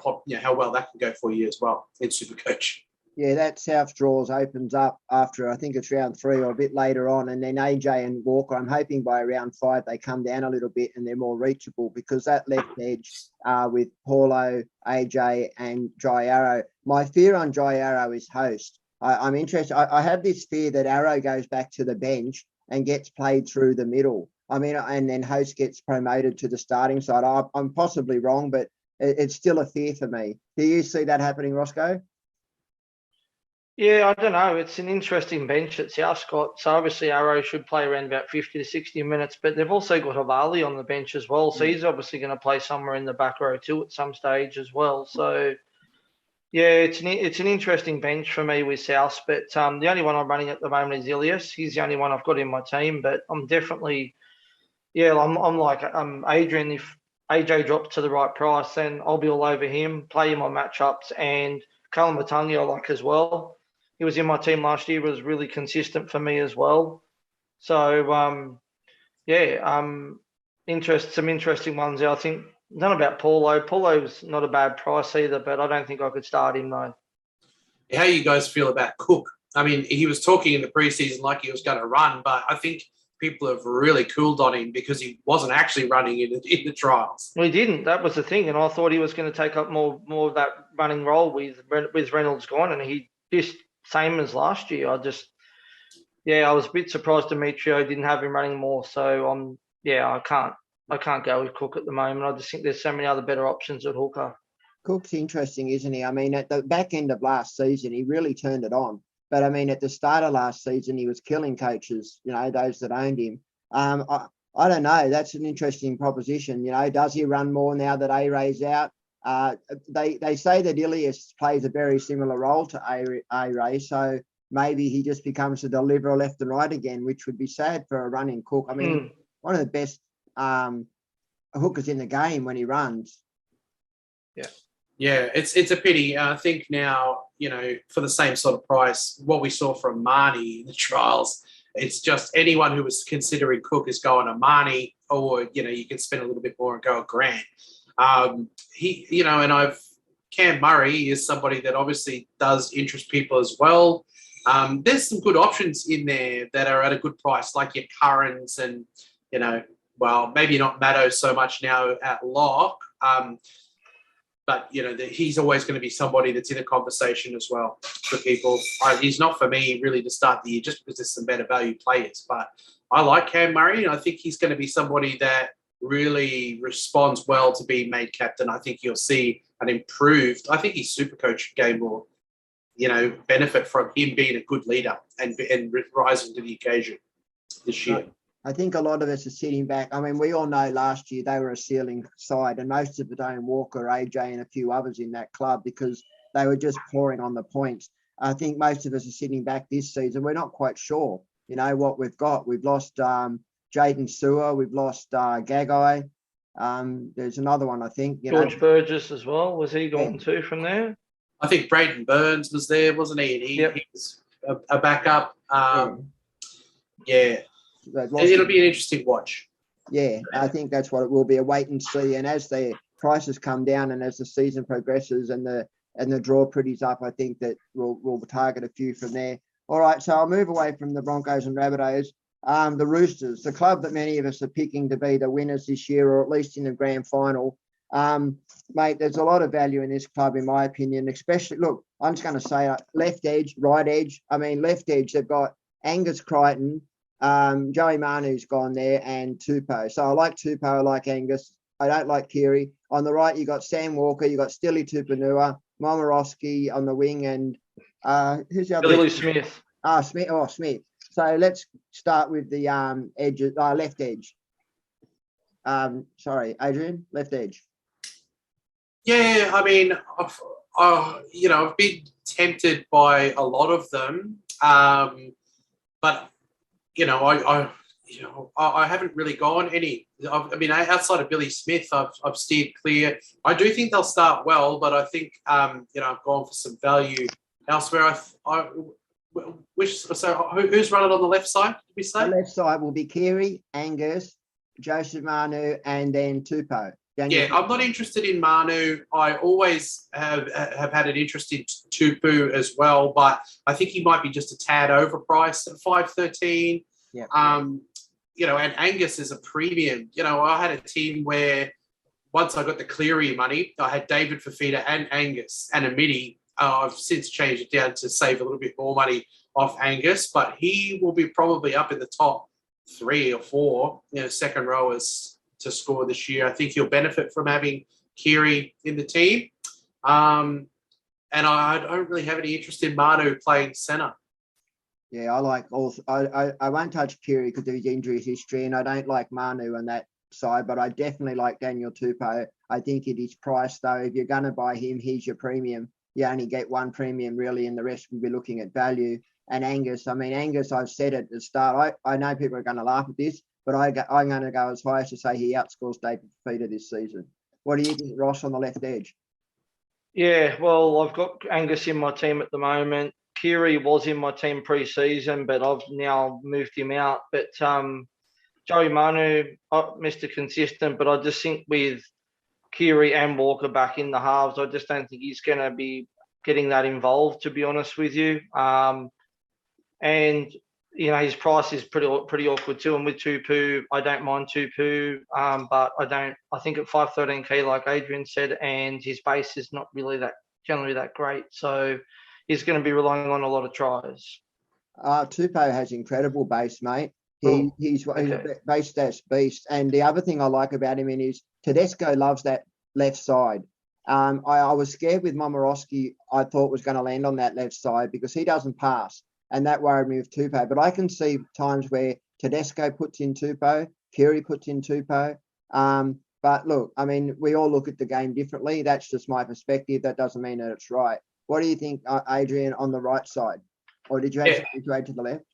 well that can go for you as well in Supercoach. Yeah, that South draws opens up after, I think it's round 3 or a bit later on. And then AJ and Walker, I'm hoping by round 5, they come down a little bit and they're more reachable because that left edge with Paulo, AJ and Dry Arrow. My fear on Dry Arrow is Host. I'm interested. I have this fear that Arrow goes back to the bench and gets played through the middle. And then Host gets promoted to the starting side. I'm possibly wrong, but it's still a fear for me. Do you see that happening, Roscoe? Yeah, I don't know. It's an interesting bench at South, Scott. So obviously Arrow should play around about 50 to 60 minutes, but they've also got Havali on the bench as well. So he's obviously going to play somewhere in the back row too at some stage as well. So yeah, it's an interesting bench for me with South, but the only one I'm running at the moment is Ilias. He's the only one I've got in my team, but I'm definitely, I'm like Adrian. If AJ drops to the right price, then I'll be all over him, play him on matchups, and Cullen Matangi I like as well. He was in my team last year, was really consistent for me as well. So, some interesting ones there. I think none about Paulo. Paulo's not a bad price either, but I don't think I could start him though. How you guys feel about Cook? He was talking in the preseason like he was going to run, but I think people have really cooled on him because he wasn't actually running in the trials. Well, he didn't. That was the thing, and I thought he was going to take up more of that running role with Reynolds gone, and he just same as last year. I was a bit surprised Demetrio didn't have him running more. So I can't go with Cook at the moment. I just think there's so many other better options at hooker. Cook's interesting, isn't he? At the back end of last season, he really turned it on. But at the start of last season, he was killing coaches, those that owned him. I don't know. That's an interesting proposition. Does he run more now that A-Ray's out? They say that Ilias plays a very similar role to A-Ray, so maybe he just becomes a deliverer left and right again, which would be sad for a running Cook. One of the best hookers in the game when he runs. Yeah, it's a pity. I think now, for the same sort of price, what we saw from Marnie in the trials It's just anyone who was considering Cook is going to Marnie, or, you can spend a little bit more and go a Grant. Cam Murray is somebody that obviously does interest people as well. There's some good options in there that are at a good price, like your Currans and, maybe not Maddo so much now at lock. But, he's always going to be somebody that's in a conversation as well for people. He's not for me really to start the year just because there's some better value players. But I like Cam Murray, and I think he's going to be somebody that really responds well to being made captain. I think you'll see an improved, I think his Supercoach game will, benefit from him being a good leader and rising to the occasion this year. I think a lot of us are sitting back. I mean, we all know last year they were a ceiling side, and most of it own Walker, AJ, and a few others in that club because they were just pouring on the points. I think most of us are sitting back this season. We're not quite sure, what we've got. We've lost Jaden Sewer. We've lost Gagai. There's another one, I think. George Burgess as well. Was he gone too from there? I think Braden Burns was there, wasn't he? And he was a backup. It'll be an interesting watch. Yeah, I think that's what it will be, a wait and see. And as the prices come down and as the season progresses and the draw pretties up, I think that we'll target a few from there. All right, so I'll move away from the Broncos and Rabbitohs. The Roosters, the club that many of us are picking to be the winners this year, or at least in the grand final. Mate, there's a lot of value in this club, in my opinion, especially, look, I'm just going to say left edge, right edge. I mean, left edge, they've got Angus Crichton, Joey Manu's gone there, and Tupou. So I like Tupou, I like Angus. I don't like Keary. On the right, you got Sam Walker, you got Stilly Tupanua, Momorowski on the wing, and who's the other? Billy Smith. Smith. So let's start with the edges, left edge. Sorry, Adrian, left edge. Yeah, I mean, I've been tempted by a lot of them, but I haven't really gone any. I mean, outside of Billy Smith, I've steered clear. I do think they'll start well, but I think I've gone for some value elsewhere. Who's running on the left side? Did we say the left side will be Keary, Angus, Joseph Manu, and then Tupou. I'm not interested in Manu. I always have had an interest in Tupou as well, but I think he might be just a tad overpriced at $5.13. Yeah. And Angus is a premium. I had a team where once I got the Cleary money, I had David Fafita and Angus and a midi. I've since changed it down to save a little bit more money off Angus, but he will be probably up in the top 3 or 4, second rowers to score this year. I think he'll benefit from having Keary in the team. And I don't really have any interest in Manu playing centre. Yeah, I like also. I won't touch Keary because of his injury history, and I don't like Manu on that side, but I definitely like Daniel Tupou. I think at his price, though, if you're going to buy him, he's your premium. You only get one premium, really, and the rest will be looking at value. And Angus, I've said at the start, I know people are going to laugh at this, but I'm going to go as high as to say he outscores David Fafita this season. What do you think, Ross, on the left edge? Yeah, well, I've got Angus in my team at the moment. Keary was in my team pre-season, but I've now moved him out. But Joey Manu, Mr. Consistent, but I just think with Keary and Walker back in the halves, I just don't think he's going to be getting that involved, to be honest with you. And his price is pretty awkward too. And with Tupou, I don't mind Tupou, but I think at 5.13k, like Adrian said, and his base is not really generally that great. So he's going to be relying on a lot of tries. Tupou has incredible base, mate. He's a base stats beast. And the other thing I like about him is Tedesco loves that left side. I was scared with Momorowski, I thought was going to land on that left side because he doesn't pass. And that worried me with Tupou. But I can see times where Tedesco puts in Tupou, Keary puts in Tupou. But look, we all look at the game differently. That's just my perspective. That doesn't mean that it's right. What do you think, Adrian, on the right side? Or did you have something to add to the left?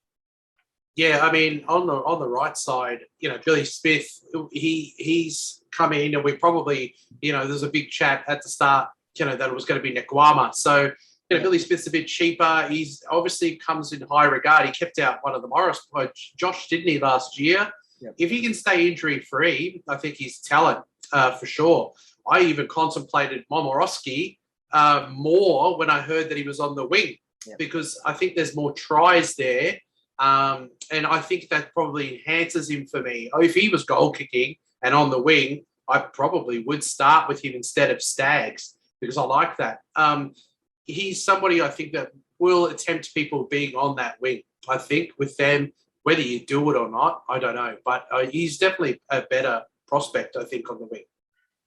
Yeah, on the right side, Billy Smith, he's come in, and we probably, there's a big chat at the start, that it was going to be Nkwama. So, Billy Smith's a bit cheaper. He's obviously comes in high regard. He kept out one of the Morris, Josh, didn't he, last year? Yep. If he can stay injury-free, I think he's talent for sure. I even contemplated Momorowski more when I heard that he was on the wing because I think there's more tries there. And I think that probably enhances him for me. If he was goal kicking and on the wing, I probably would start with him instead of Staggs because I like that. He's somebody I think that will attempt people being on that wing. I think with them, whether you do it or not, I don't know. But he's definitely a better prospect, I think, on the wing.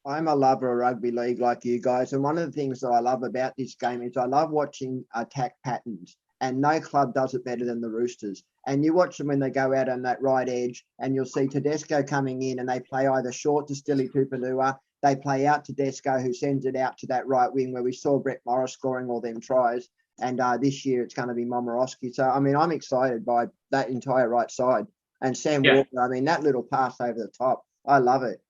I'm a lover of rugby league like you guys. And one of the things that I love about this game is I love watching attack patterns. And no club does it better than the Roosters. And you watch them when they go out on that right edge and you'll see Tedesco coming in and they play either short to Stilly Tupanua. They play out Tedesco who sends it out to that right wing where we saw Brett Morris scoring all them tries. And this year it's going to be Momorowski. So, I mean, I'm excited by that entire right side. And Sam Walker, I mean, that little pass over the top, I love it.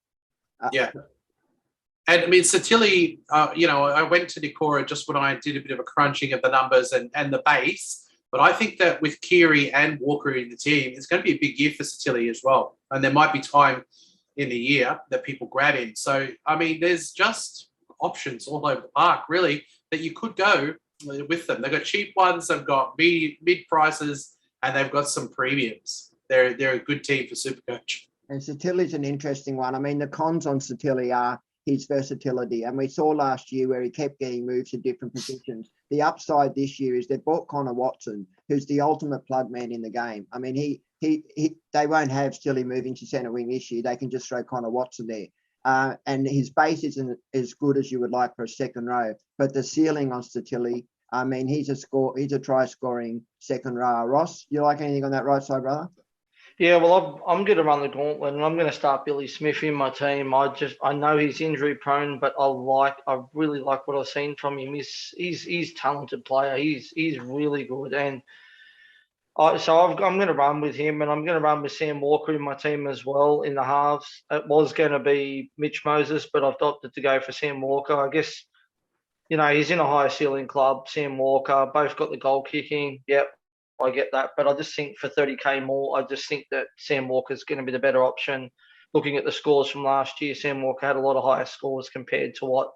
And I mean, Satili, I went to Nikora just when I did a bit of a crunching of the numbers and the base. But I think that with Keary and Walker in the team, it's going to be a big year for Satili as well. And there might be time in the year that people grab him. So, I mean, there's just options all over the park, really, that you could go with them. They've got cheap ones, they've got mid prices, and they've got some premiums. They're a good team for Supercoach. And Satili's an interesting one. I mean, the cons on Satili are his versatility. And we saw last year where he kept getting moved to different positions. The upside this year is they bought Connor Watson, who's the ultimate plug man in the game. I mean, they won't have Stilly moving to centre wing this year. They can just throw Connor Watson there. And his base isn't as good as you would like for a second row. But the ceiling on Satili, I mean, he's a try-scoring second row. Ross, you like anything on that right side, brother? Yeah, well, I'm going to run the gauntlet, and I'm going to start Billy Smith in my team. I know he's injury prone, but I really like what I've seen from him. He's a talented player. He's really good, and I'm going to run with him, and I'm going to run with Sam Walker in my team as well in the halves. It was going to be Mitch Moses, but I've opted to go for Sam Walker. I guess, he's in a higher ceiling club. Sam Walker, both got the goal kicking. Yep. I get that, but I just think for 30k more, I just think that Sam Walker is going to be the better option. Looking at the scores from last year, Sam Walker had a lot of higher scores compared to what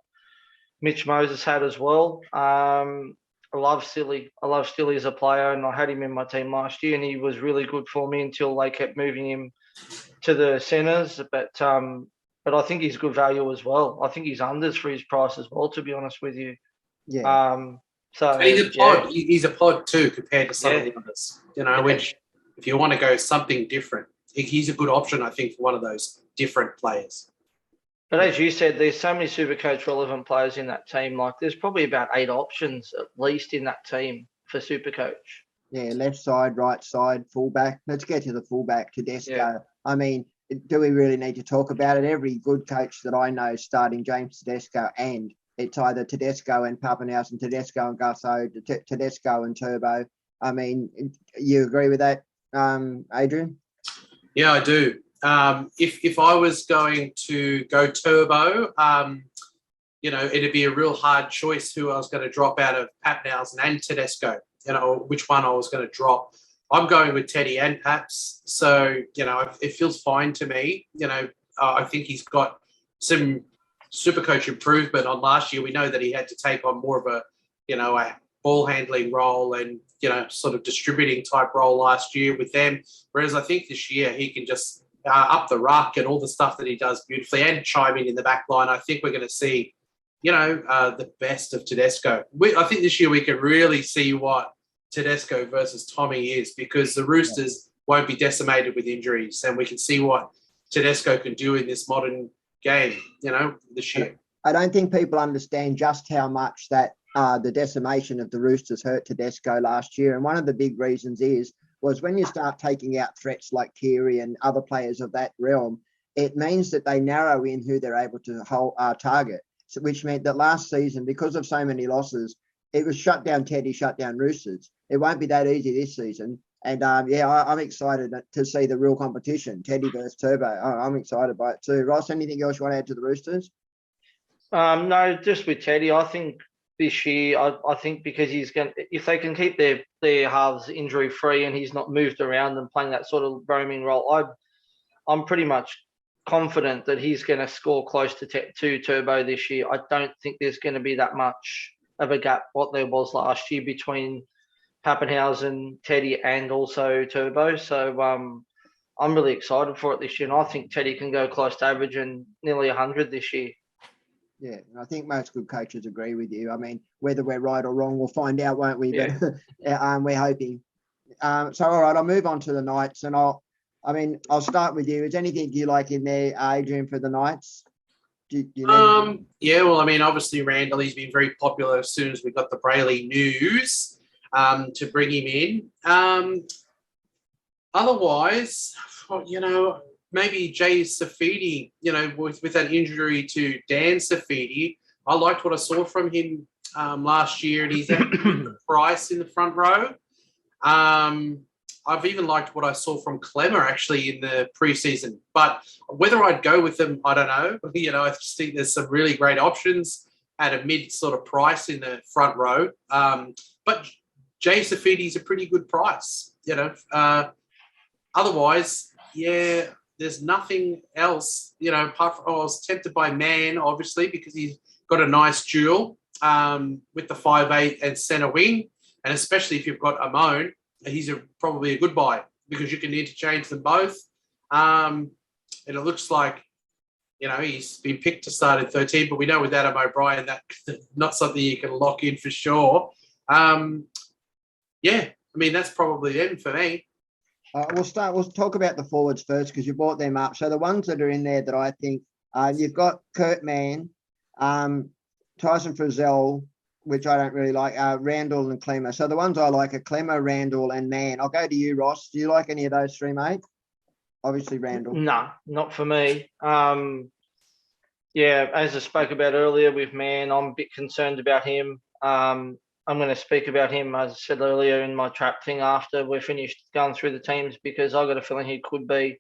Mitch Moses had as well. I love Stilly. I love Stilly as a player, and I had him in my team last year, and he was really good for me until they kept moving him to the centres. But I think he's good value as well. I think he's unders for his price as well, to be honest with you. Yeah. So he's a pod. He's a pod too, compared to some of the others. Which if you want to go something different, he's a good option, I think, for one of those different players. But as you said, there's so many Supercoach relevant players in that team. Like there's probably about 8 options at least in that team for Supercoach. Yeah, left side, right side, fullback. Let's get to the fullback, Tedesco. Yeah. I mean, do we really need to talk about it? Every good coach that I know starting James Tedesco, and it's either Tedesco and Papenhuyzen, Tedesco and Gutho, Tedesco and Turbo. I mean, you agree with that, Adrian? Yeah, I do. If I was going to go Turbo, it'd be a real hard choice who I was going to drop out of Papenhuyzen and Tedesco, which one I was going to drop. I'm going with Teddy and Paps. So, it feels fine to me. I think he's got some Supercoach improvement on last year. We know that he had to take on more of a ball handling role and, sort of distributing type role last year with them. Whereas I think this year he can just up the ruck and all the stuff that he does beautifully and chime in the back line. I think we're going to see, the best of Tedesco. I think this year we can really see what Tedesco versus Tommy is, because the Roosters won't be decimated with injuries, and we can see what Tedesco can do in this modern game, this year. I don't think people understand just how much that the decimation of the Roosters hurt Tedesco last year. And one of the big reasons was when you start taking out threats like Keary and other players of that realm, it means that they narrow in who they're able to target. So, which meant that last season, because of so many losses, it was shut down Teddy, shut down Roosters. It won't be that easy this season. And, I'm excited to see the real competition, Teddy versus Turbo. I'm excited by it too. Ross, anything else you want to add to the Roosters? No, just with Teddy, I think this year. I think because if they can keep their halves injury free and he's not moved around and playing that sort of roaming role, I'm pretty much confident that he's going to score close to Turbo this year. I don't think there's going to be that much of a gap what there was last year between Pappenhausen, Teddy, and also Turbo. So I'm really excited for it this year, and I think Teddy can go close to average and nearly 100 this year. Yeah, and I think most good coaches agree with you. I mean, whether we're right or wrong, we'll find out, won't we? Yeah. But we're hoping. So, all right, I'll move on to the Knights, and I'll start with you. Is anything you like in there, Adrian, for the Knights? Yeah, well, I mean, obviously Randall, he's been very popular as soon as we got the Brayley news to bring him in. Otherwise, maybe Jay Safidi, with that injury to Dan Safidi, I liked what I saw from him last year, and he's at Price in the front row. I've even liked what I saw from Clemmer actually in the preseason, but whether I'd go with them, I don't know. I just think there's some really great options at a mid sort of price in the front row. But Jay Safidi's a pretty good price, Otherwise, yeah, there's nothing else, apart from, I was tempted by Mann, obviously, because he's got a nice duel with the 5'8" and centre wing, and especially if you've got Amon, he's probably a good buy because you can interchange them both. And it looks like, he's been picked to start at 13, but we know with Adam O'Brien, that's not something you can lock in for sure. That's probably it for me. We'll talk about the forwards first because you brought them up. So the ones that are in there that I think, you've got Kurt Mann, Tyson Frizzell, which I don't really like, Randall and Clemmer. So the ones I like are Clemmer, Randall, and Mann. I'll go to you, Ross. Do you like any of those three, mate? Obviously, Randall. No, not for me. As I spoke about earlier with Mann, I'm a bit concerned about him. I'm going to speak about him, as I said earlier, in my trap thing after we're finished going through the teams because I've got a feeling he could be.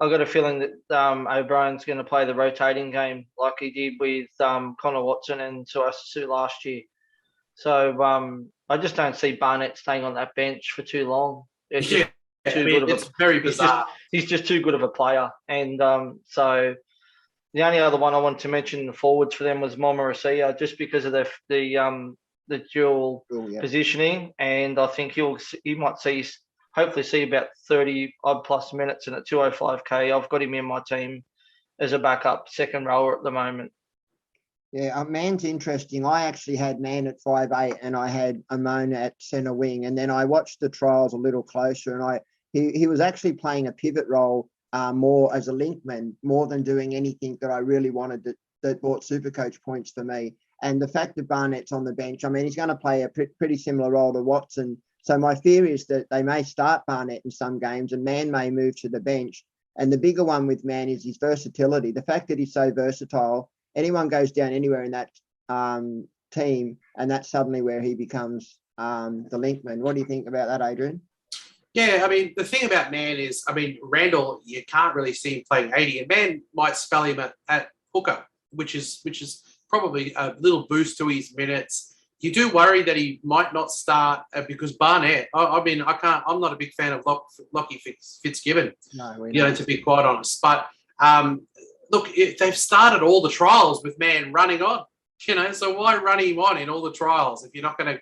I've got a feeling that O'Brien's going to play the rotating game like he did with Connor Watson and Suasu last year. So I just don't see Barnett staying on that bench for too long. It's very bizarre. He's just too good of a player. And so the only other one I wanted to mention in the forwards for them was Momorisia, just because of the dual positioning, and I think he might hopefully see about 30 odd plus minutes in at 205k. I've got him in my team as a backup second rower at the moment. Yeah, Mann's interesting. I actually had Mann at 5'8" and I had Amon at centre wing, and then I watched the trials a little closer, and he was actually playing a pivot role more as a linkman, more than doing anything that I really wanted that brought Supercoach points for me. And the fact that Barnett's on the bench, I mean, he's going to play a pretty similar role to Watson. So my fear is that they may start Barnett in some games and Mann may move to the bench. And the bigger one with Mann is his versatility. The fact that he's so versatile, anyone goes down anywhere in that team, and that's suddenly where he becomes the linkman. What do you think about that, Adrian? Yeah, I mean, the thing about Mann is, Randall, you can't really see him playing 80, and Mann might spell him at hooker, which is probably a little boost to his minutes. You do worry that he might not start because Barnett, I'm not a big fan of Lockie Fitzgibbon, to be quite honest. But look, they've started all the trials with Mann running on, so why run him on in all the trials if you're not going to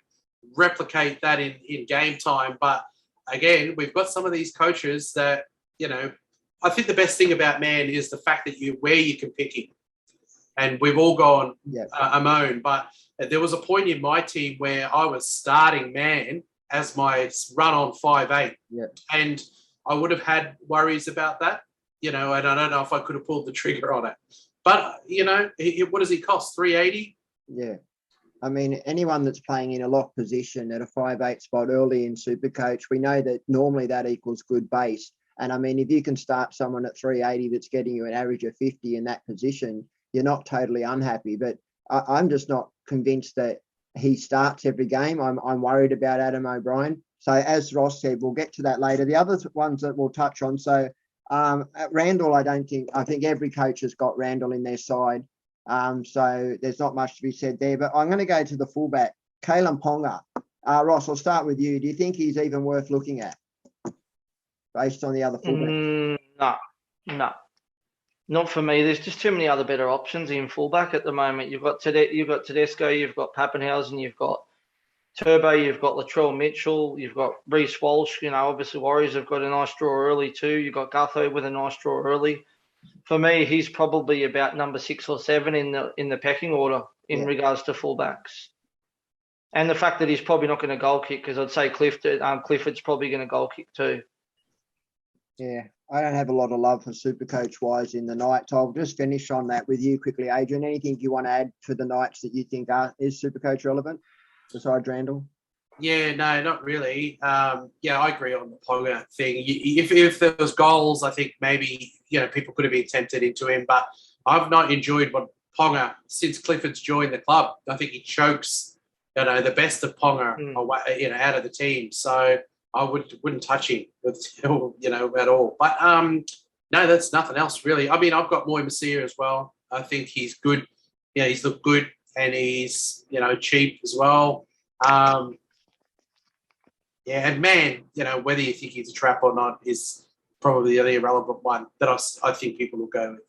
replicate that in game time? But again, we've got some of these coaches that, I think the best thing about Mann is the fact that where you can pick him. And we've all gone Amon, but there was a point in my team where I was starting Mann as my run on 5'8", and I would have had worries about that, and I don't know if I could have pulled the trigger on it. But what does he cost? 380? Yeah, I mean, anyone that's playing in a lock position at a 5'8" spot early in Supercoach, we know that normally that equals good base. And I mean, if you can start someone at 380 that's getting you an average of 50 in that position, you're not totally unhappy. But I'm just not convinced that he starts every game. I'm worried about Adam O'Brien. So as Ross said, we'll get to that later. The other ones that we'll touch on. So Randall, I think every coach has got Randall in their side. So there's not much to be said there. But I'm going to go to the fullback, Kalen Ponga. Ross, I'll start with you. Do you think he's even worth looking at based on the other fullbacks? No. Not for me. There's just too many other better options in fullback at the moment. You've got Tedesco, you've got Pappenhausen, you've got Turbo, you've got Latrell Mitchell, you've got Reece Walsh. Obviously Warriors have got a nice draw early too. You've got Gutho with a nice draw early. For me, he's probably about number 6 or 7 in the pecking order in regards to fullbacks. And the fact that he's probably not going to goal kick, because I'd say Clifford's probably going to goal kick too. Yeah, I don't have a lot of love for Supercoach wise in the Knights. I'll just finish on that with you quickly, Adrian. Anything you want to add for the Knights that you think is Supercoach relevant besides Randall? Yeah, no, not really. I agree on the Ponga thing. If there was goals, I think maybe people could have been tempted into him. But I've not enjoyed what Ponga since Clifford's joined the club. I think he chokes, the best of Ponga away, out of the team. So I wouldn't touch him, at all. But no, that's nothing else really. I mean, I've got Moy Masia as well. I think he's good. Yeah, he's looked good, and he's cheap as well. And man, whether you think he's a trap or not is probably the irrelevant one that I think people will go with.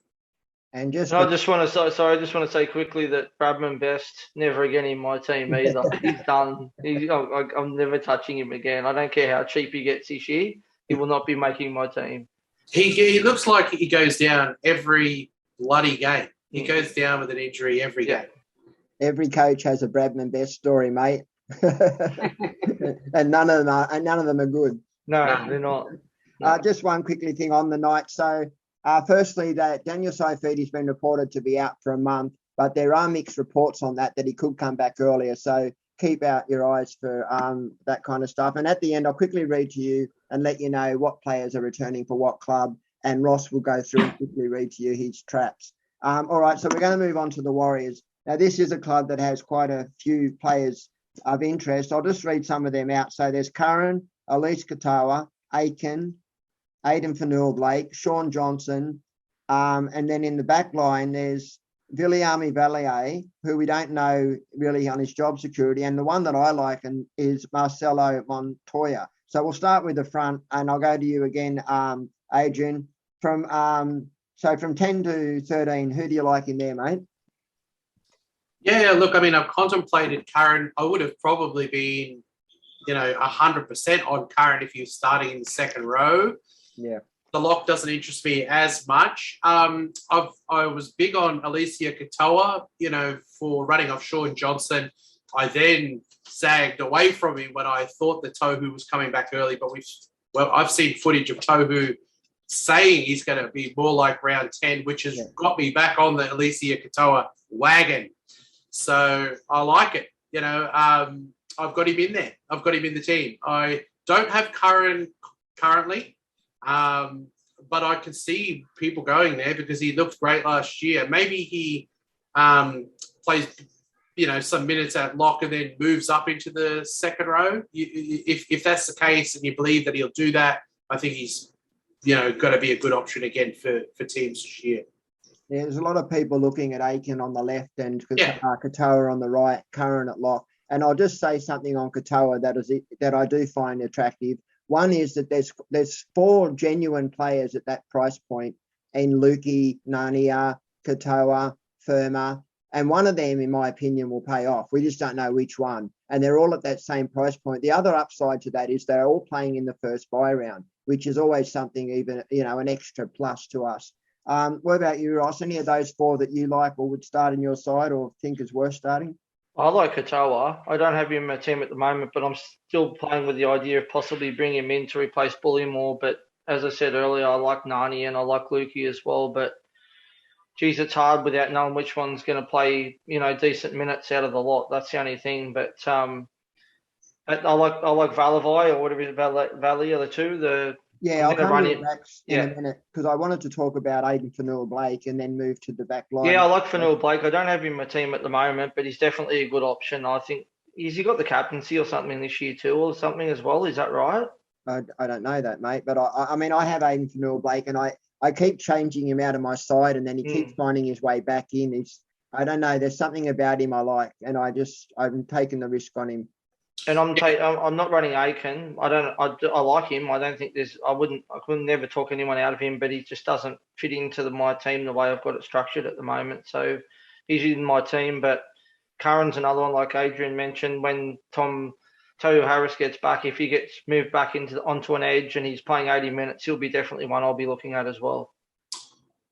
And I just want to say quickly that Bradman Best never again in my team either. He's done. I'm never touching him again. I don't care how cheap he gets this year. He will not be making my team. He looks like he goes down every bloody game. He goes down with an injury every game. Every coach has a Bradman Best story, mate. and none of them are good. No, they're not. Just one quickly thing on the night. So, firstly, that Daniel Saifiti's been reported to be out for a month, but there are mixed reports on that he could come back earlier. So keep out your eyes for that kind of stuff. And at the end, I'll quickly read to you and let you know what players are returning for what club. And Ross will go through and quickly read to you his traps. All right, so we're going to move on to the Warriors. Now, this is a club that has quite a few players of interest. I'll just read some of them out. So there's Curran, Elise Katoa, Aiken, Aidan Fanua-Blake, Sean Johnson, and then in the back line there's Viliami Valier, who we don't know really on his job security, and the one that I like is Marcelo Montoya. So we'll start with the front, and I'll go to you again, Adrian. From 10 to 13, who do you like in there, mate? Yeah, look, I mean, I've contemplated Curran. I would have probably been, 100% on Curran if he was starting in the second row. Yeah. The lock doesn't interest me as much. I was big on Alicia Katoa, for running off Sean Johnson. I then zagged away from him when I thought that Tohu was coming back early, but I've seen footage of Tohu saying he's going to be more like round 10, which has got me back on the Alicia Katoa wagon. So I like it. I've got him in there. I've got him in the team. I don't have Curran currently, but I can see people going there because he looked great last year. Maybe he plays, some minutes at lock and then moves up into the second row. If that's the case and you believe that he'll do that, I think he's, got to be a good option again for teams this year. Yeah, there's a lot of people looking at Aiken on the left and Katoa on the right, Curran at lock. And I'll just say something on Katoa that I do find attractive. One is that there's 4 genuine players at that price point in Lukey, Nania, Katoa, Firma, and one of them, in my opinion, will pay off. We just don't know which one. And they're all at that same price point. The other upside to that is they're all playing in the first buy round, which is always something even, an extra plus to us. What about you, Ross? Any of those 4 that you like or would start in your side or think is worth starting? I like Katoa. I don't have him in my team at the moment, but I'm still playing with the idea of possibly bringing him in to replace Bullimore. But as I said earlier, I like Nani and I like Lukey as well. But, geez, it's hard without knowing which one's going to play, decent minutes out of the lot. That's the only thing. But I like Valavai or whatever it is, Valley are the two. I'll come to Max in a minute because I wanted to talk about Aidan Fanua-Blake and then move to the back line. Yeah, I like Fanua-Blake. I don't have him in my team at the moment, but he's definitely a good option. I think, has he got the captaincy or something this year too or something as well? Is that right? I don't know that, mate, but I have Aidan Fanua-Blake and I keep changing him out of my side and then he keeps finding his way back in. I don't know. There's something about him I like, and I'm taking the risk on him. And I'm not running Aiken. I like him. I don't think I couldn't never talk anyone out of him, but he just doesn't fit into my team the way I've got it structured at the moment. So he's in my team, but Curran's another one, like Adrian mentioned, when Tohu Harris gets back, if he gets moved back onto an edge and he's playing 80 minutes, he'll be definitely one I'll be looking at as well.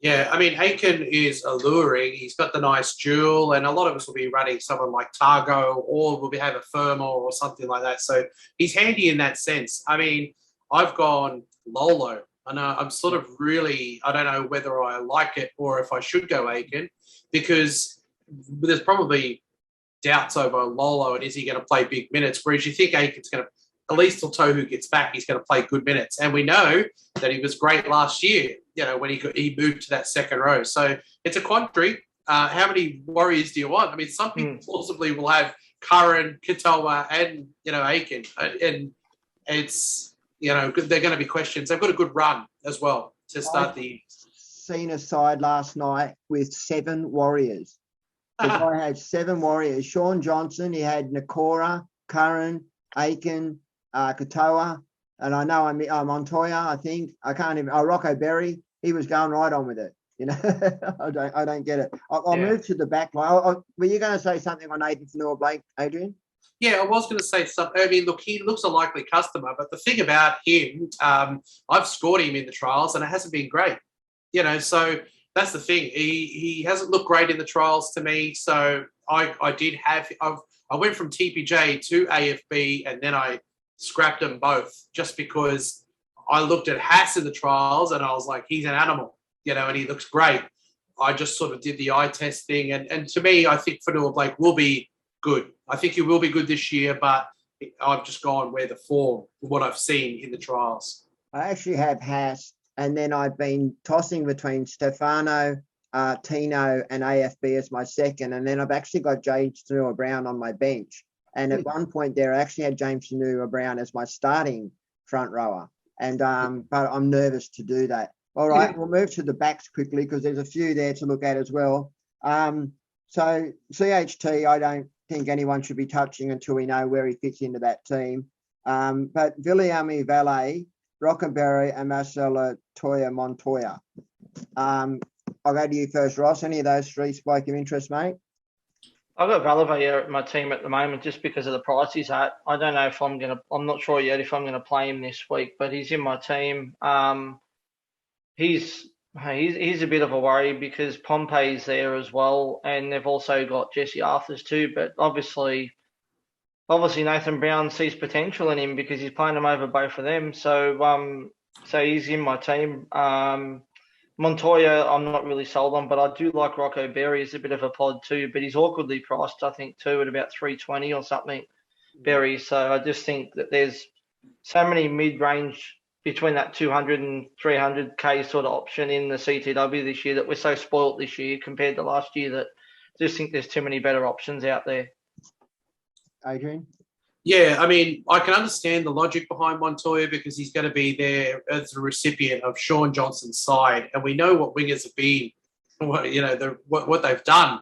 Yeah, I mean, Aiken is alluring. He's got the nice duel, and a lot of us will be running someone like Targo, or we'll have a Fermor or something like that. So he's handy in that sense. I mean, I've gone Lolo. And I'm sort of really, I don't know whether I like it or if I should go Aiken, because there's probably doubts over Lolo and is he going to play big minutes, whereas you think Aiken's going to, at least till Tohu gets back, he's going to play good minutes. And we know that he was great last year, when he moved to that second row. So it's a quandary. How many Warriors do you want? I mean, some people plausibly will have Curran, Katoa, and, Aiken. And it's, they're going to be questions. They've got a good run as well to start the... Seen a side last night with 7 Warriors. The guy had 7 Warriors. Sean Johnson, he had Nakora, Curran, Aiken, Katoa, and I know Montoya, I think. I can't even... Rocco Berry, he was going right on with it. I don't get it. I'll move to the back line. Were you going to say something on Nathan Fanua-Blake, Adrian? Yeah, I was going to say something. I mean, look, he looks a likely customer, but the thing about him, I've scored him in the trials and it hasn't been great. So that's the thing. He hasn't looked great in the trials to me. So I went from TPJ to AFB and then I scrapped them both just because I looked at Haas in the trials and I was like, he's an animal, and he looks great. I just sort of did the eye test thing. And to me, I think Fanua-Blake will be good. I think he will be good this year, but I've just gone where the form, what I've seen in the trials. I actually have Haas, and then I've been tossing between Stefano, Tino, and AFB as my second, and then I've actually got James Fanua-Brown on my bench. And at one point there, I actually had James Fanua-Brown as my starting front rower, and but I'm nervous to do that. All right, we'll move to the backs quickly because there's a few there to look at as well. So CHT, I don't think anyone should be touching until we know where he fits into that team. But Viliami Valet, Rockenberry, and Marcelo Toya Montoya. I'll go to you first, Ross. Any of those 3 spike your interest, mate? I've got Valavaya at my team at the moment just because of the price he's at. I don't know if I'm not sure yet if I'm going to play him this week, but he's in my team. He's a bit of a worry because Pompey's there as well, and they've also got Jesse Arthurs too. But obviously Nathan Brown sees potential in him because he's playing him over both of them. So he's in my team. Montoya, I'm not really sold on, but I do like Rocco Berry as a bit of a pod too. But he's awkwardly priced, I think, too, at about 320 or something. Berry. So I just think that there's so many mid-range between that 200 and 300k sort of option in the CTW this year that we're so spoilt this year compared to last year that I just think there's too many better options out there. Adrian? Yeah, I mean, I can understand the logic behind Montoya because he's going to be there as a recipient of Sean Johnson's side. And we know what wingers have been, what they've done,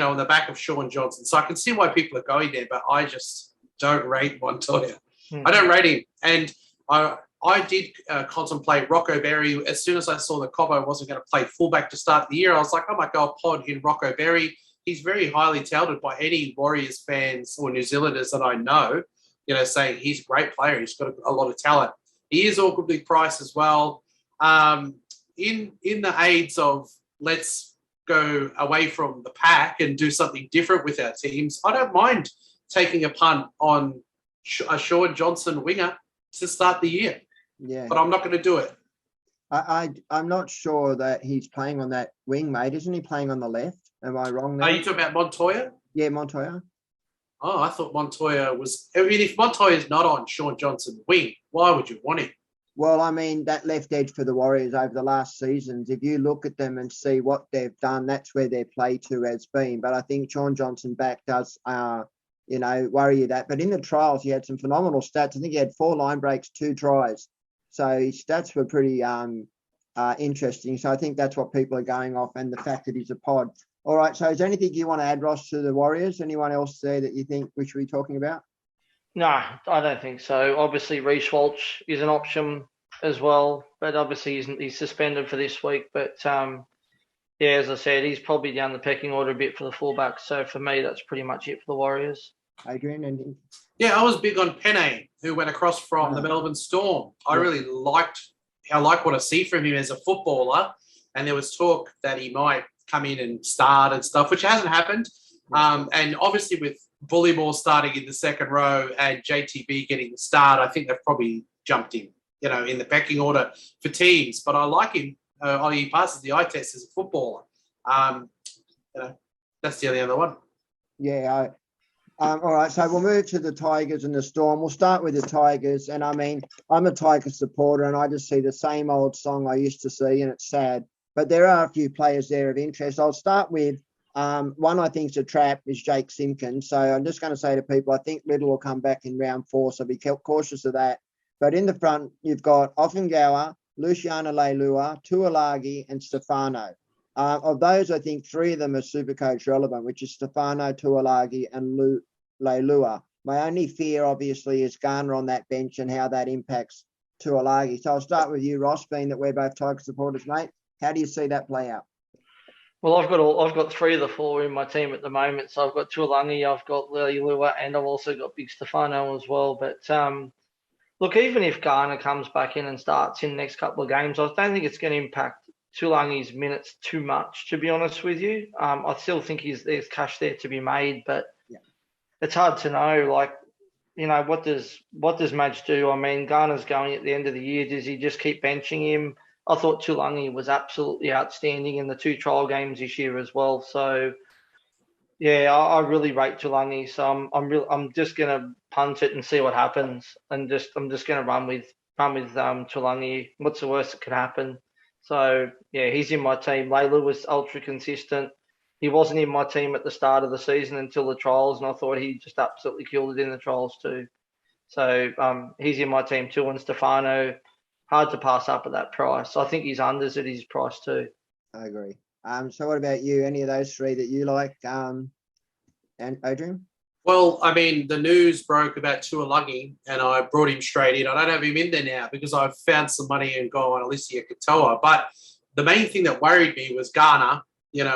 on the back of Sean Johnson. So I can see why people are going there, but I just don't rate Montoya. I don't rate him. And I did contemplate Rocco Berry. As soon as I saw that Cobbo wasn't going to play fullback to start the year, I was like, oh my God, pod in Rocco Berry. He's very highly touted by any Warriors fans or New Zealanders that I know, saying he's a great player. He's got a lot of talent. He is awkwardly priced as well. In the aids of let's go away from the pack and do something different with our teams, I don't mind taking a punt on a Sean Johnson winger to start the year. Yeah. But I'm not going to do it. I'm not sure that he's playing on that wing, mate. Isn't he playing on the left? Am I wrong there? Are you talking about Montoya? Yeah, Montoya. Oh, I thought Montoya was... I mean, if Montoya's not on Sean Johnson wing, why would you want him? Well, I mean, that left edge for the Warriors over the last seasons, if you look at them and see what they've done, that's where their play to has been. But I think Sean Johnson back does, worry you that. But in the trials, he had some phenomenal stats. I think he had 4 line breaks, 2 tries. So his stats were pretty interesting. So I think that's what people are going off, and the fact that he's a pod. All right. So is there anything you want to add, Ross, to the Warriors? Anyone else there that you think we should be talking about? No, I don't think so. Obviously, Reece Walsh is an option as well, but obviously he's suspended for this week. But yeah, as I said, he's probably down the pecking order a bit for the fullback. So for me, that's pretty much it for the Warriors. Adrian, anything? Yeah, I was big on Penne, who went across from the Melbourne Storm. I really like what I see from him as a footballer, and there was talk that he might come in and start and stuff, which hasn't happened. And obviously with Bullymore starting in the second row and JTB getting the start, I think they've probably jumped him, in the pecking order for teams. But I like him. He passes the eye test as a footballer. That's the only other one. Yeah. All right, so we'll move to the Tigers and the Storm. We'll start with the Tigers. And I mean, I'm a Tigers supporter and I just see the same old song I used to see, and it's sad. But there are a few players there of interest. I'll start with one I think is a trap is Jake Simpkins. So I'm just going to say to people, I think Little will come back in round 4, so be cautious of that. But in the front, you've got Offengower, Luciano Leilua, Tuolagi and Stefano. Of those, I think 3 of them are Supercoach relevant, which is Stefano, Tuolagi and Leilua. My only fear, obviously, is Garner on that bench and how that impacts Tuolagi. So I'll start with you, Ross, being that we're both Tiger supporters, mate. How do you see that play out? Well, I've got 3 of the 4 in my team at the moment. So I've got Tuolagi, I've got Leilua, and I've also got Big Stefano as well. But look, even if Garner comes back in and starts in the next couple of games, I don't think it's going to impact Tuolangi's minutes too much, to be honest with you. I still think there's cash there to be made, but it's hard to know. Like, what does Madge do? I mean, Garner's going at the end of the year. Does he just keep benching him? I thought Tuolangi was absolutely outstanding in the 2 trial games this year as well. So, yeah, I really rate Tuolangi. So I'm just gonna punt it and see what happens, and I'm just gonna run with Tuolangi. What's the worst that could happen? So yeah, he's in my team. Layla was ultra consistent. He wasn't in my team at the start of the season until the trials, and I thought he just absolutely killed it in the trials too. So he's in my team too, and Stefano, hard to pass up at that price. I think he's unders at his price too. I agree. So what about you? Any of those 3 that you like, and Adrian? Well, I mean, the news broke about Tuolagi, and I brought him straight in. I don't have him in there now because I've found some money and gone on Alicia Katoa. But the main thing that worried me was Garner,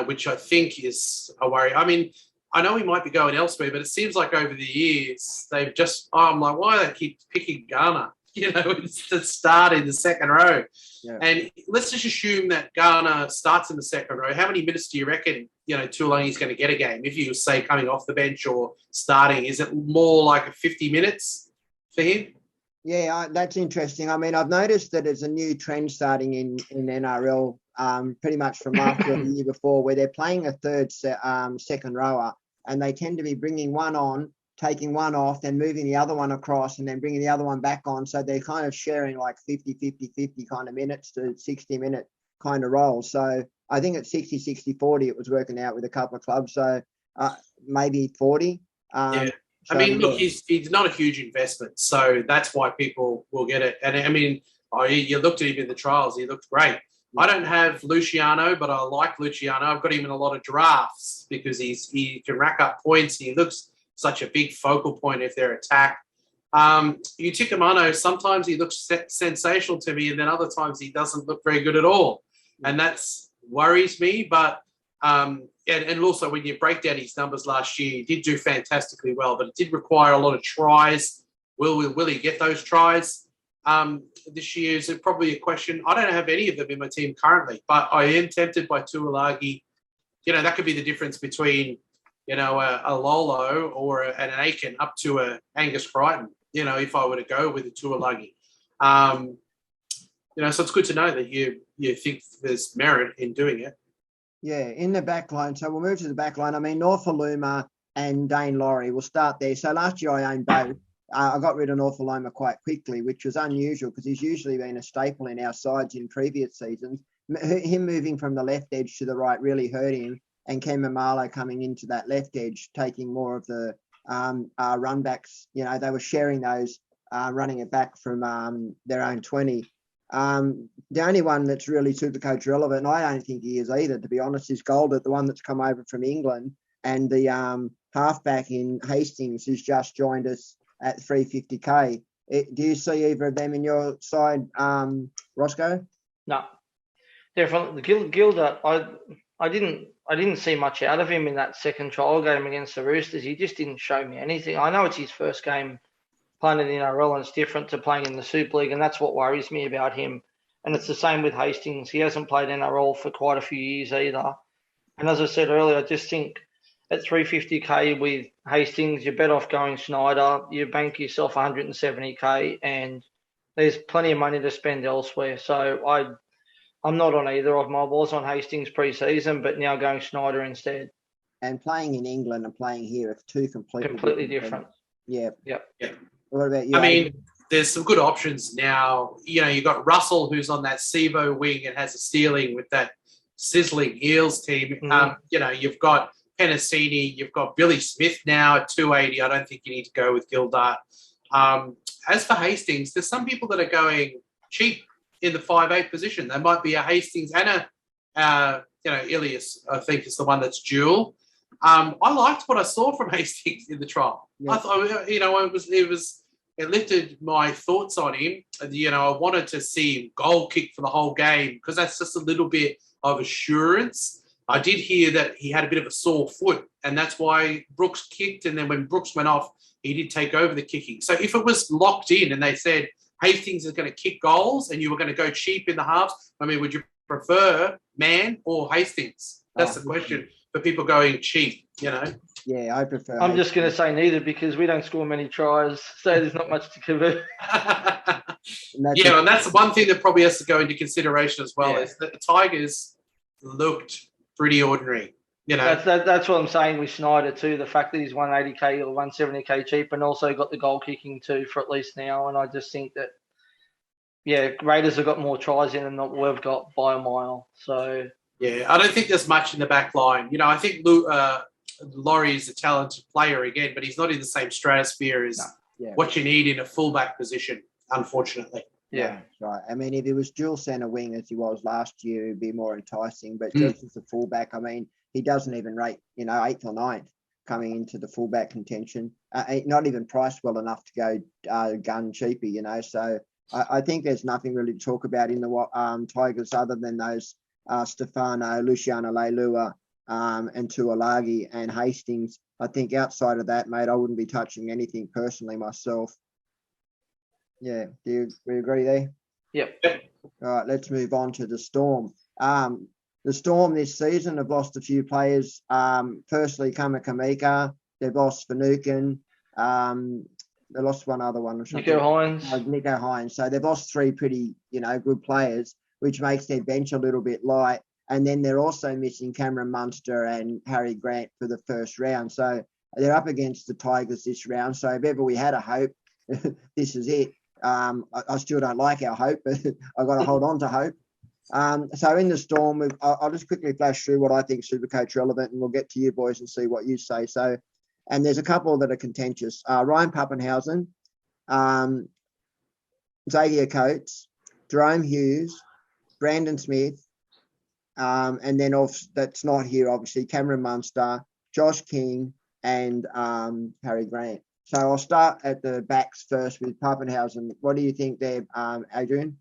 which I think is a worry. I mean, I know he might be going elsewhere, but it seems like over the years they've just, I'm like, why do they keep picking Garner? It's the start in the second row. Yeah. And let's just assume that Garner starts in the second row. How many minutes do you reckon, Tuolangi's going to get a game? If you say coming off the bench or starting, is it more like 50 minutes for him? Yeah, that's interesting. I mean, I've noticed that there's a new trend starting in NRL, pretty much from last year, the year before, where they're playing a third second rower, and they tend to be bringing one on, taking one off, then moving the other one across, and then bringing the other one back on. So they're kind of sharing like 50 kind of minutes to 60-minute kind of roles. So I think at 60-40, it was working out with a couple of clubs. So maybe 40. Yeah. I mean, look, he's not a huge investment. So that's why people will get it. And I mean, you looked at him in the trials. He looked great. I don't have Luciano, but I like Luciano. I've got him in a lot of drafts because he can rack up points. He looks such a big focal point if they're attacked. Utikamano, sometimes he looks sensational to me, and then other times he doesn't look very good at all. And that's worries me. But and also when you break down his numbers last year, he did do fantastically well, but it did require a lot of tries. Will he get those tries? This year is probably a question. I don't have any of them in my team currently, but I am tempted by Tuolagi. That could be the difference between a Lolo or an Aiken up to a Angus Crichton, if I were to go with a Tuolagi. So it's good to know that you think there's merit in doing it. Yeah, in the back line. So we'll move to the back line. I mean, Norfoluma and Dane Laurie. We'll start there. So last year I owned both. I got rid of Norfoluma quite quickly, which was unusual because he's usually been a staple in our sides in previous seasons. Him moving from the left edge to the right really hurt him. And Ken Mamalo coming into that left edge, taking more of the run backs. They were sharing those, running it back from their own 20. The only one that's really Supercoach relevant, and I don't think he is either, to be honest, is Goldert, the one that's come over from England, and the halfback in Hastings who's just joined us at 350k. Do you see either of them in your side, Roscoe? No, definitely. Gilder, I didn't see much out of him in that second trial game against the Roosters. He just didn't show me anything. I know it's his first game playing in the NRL, and it's different to playing in the Super League, and that's what worries me about him. And it's the same with Hastings. He hasn't played NRL for quite a few years either. And as I said earlier, I just think at 350k with Hastings, you're better off going Schneider. You bank yourself 170k, and there's plenty of money to spend elsewhere. So I'm not on either of them. I was on Hastings pre-season, but now going Schneider instead. And playing in England and playing here are two completely different. Yeah. Yep. What about you? I mean, there's some good options now. You've got Russell, who's on that Sevo wing and has a stealing with that sizzling Eels team. You've got Penasini, you've got Billy Smith now at 280. I don't think you need to go with Gildart. As for Hastings, there's some people that are going cheap in the 5'8" position. There might be a Hastings and Ilias, I think, is the one that's dual. I liked what I saw from Hastings in the trial. Yeah. I thought, it lifted my thoughts on him. I wanted to see him goal kick for the whole game because that's just a little bit of assurance. I did hear that he had a bit of a sore foot, and that's why Brooks kicked. And then when Brooks went off, he did take over the kicking. So if it was locked in and they said Hastings is going to kick goals and you were going to go cheap in the halves, I mean, would you prefer Mann or Hastings? That's the question for people going cheap, Yeah, I prefer. I'm just going to say neither because we don't score many tries, so there's not much to convert. And that's one thing that probably has to go into consideration as well, is that the Tigers looked pretty ordinary. That's what I'm saying with Schneider too. The fact that he's 180k or 170k cheap, and also got the goal kicking too for at least now. And I just think that Raiders have got more tries in than we've got by a mile. So I don't think there's much in the back line. I think Laurie is a talented player again, but he's not in the same stratosphere as what you need in a fullback position, unfortunately. Yeah, right. I mean, if he was dual centre wing as he was last year, it'd be more enticing. But just as a fullback, I mean, he doesn't even rate, 8th or 9th coming into the fullback contention. Not even priced well enough to go gun cheapy, So I think there's nothing really to talk about in the Tigers other than those Stefano, Luciano Leilua, and Tuolagi and Hastings. I think outside of that, mate, I wouldn't be touching anything personally myself. Yeah, do we agree there? Yep. All right, let's move on to the Storm. The Storm this season have lost a few players. Firstly, Kamika, they've lost Finucane. They lost one other one. Nico Hines. So they've lost 3 pretty, good players, which makes their bench a little bit light. And then they're also missing Cameron Munster and Harry Grant for the first round. So they're up against the Tigers this round. So if ever we had a hope, this is it. I still don't like our hope, but I've got to hold on to hope. So in the Storm, I'll just quickly flash through what I think Supercoach relevant, and we'll get to you boys and see what you say. So, and there's a couple that are contentious. Ryan Pappenhausen, Xavier Coates, Jerome Hughes, Brandon Smith, and then that's not here, obviously, Cameron Munster, Josh King, and Harry Grant. So I'll start at the backs first with Pappenhausen. What do you think there, Adrian?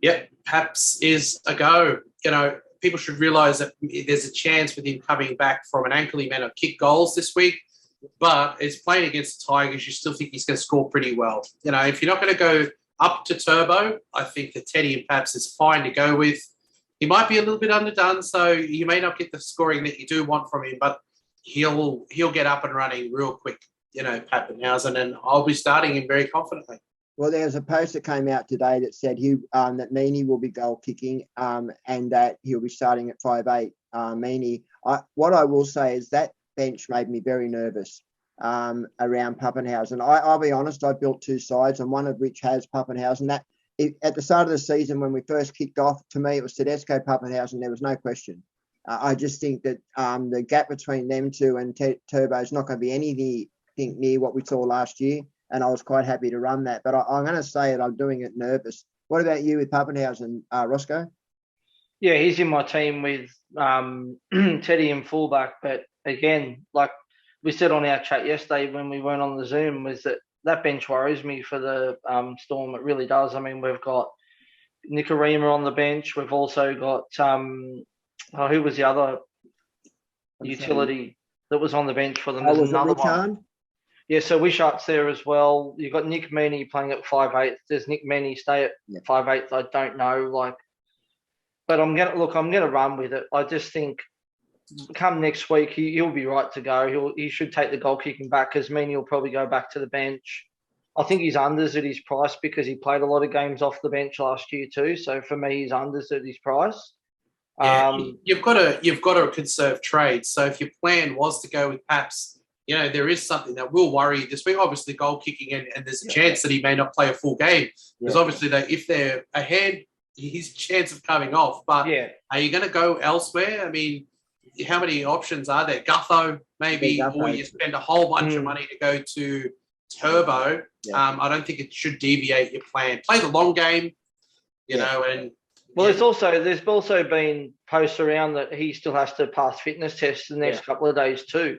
Yep, Paps is a go. People should realise that there's a chance with him coming back from an ankle. He may not kick goals this week, but it's playing against the Tigers. You still think he's going to score pretty well. If you're not going to go up to turbo, I think that Teddy and Paps is fine to go with. He might be a little bit underdone, so you may not get the scoring that you do want from him, but he'll get up and running real quick. Pappenhausen, and I'll be starting him very confidently. Well, there's a post that came out today that said that Meaney will be goal kicking and that he'll be starting at 5'8". Meaney. What I will say is that bench made me very nervous around Pappenhausen. I'll be honest, I built 2 sides, and one of which has Pappenhausen. At the start of the season when we first kicked off, to me, it was Tedesco, Pappenhausen. There was no question. I just think that the gap between them two and Turbo is not going to be anything near what we saw last year, and I was quite happy to run that. But I'm going to say it, I'm doing it nervous. What about you with Pappenhausen, Roscoe? Yeah, he's in my team with Teddy and fullback. But again, like we said on our chat yesterday when we weren't on the Zoom, was that bench worries me for the Storm. It really does. I mean, we've got Nicarima on the bench. We've also got who was the other utility that was on the bench for them? There's another one. Yeah, so Wishart's there as well. You've got Nick Meaney playing at 5'8". Does Nick Meaney stay at 5'8"? I don't know. But I'm gonna run with it. I just think come next week he'll be right to go. He should take the goal kicking back because Meaney will probably go back to the bench. I think he's unders at his price because he played a lot of games off the bench last year too. So for me, he's unders at his price. Yeah, you've got to conserve trades. So if your plan was to go with Paps, there is something that will worry you this week. Obviously, goal kicking, and there's a chance that he may not play a full game because obviously if they're ahead, his chance of coming off. But are you going to go elsewhere? I mean, how many options are there? Gutho, maybe, or you spend a whole bunch of money to go to Turbo. I don't think it should deviate your plan. Play the long game, and. Well, there's also been posts around that he still has to pass fitness tests the next couple of days too.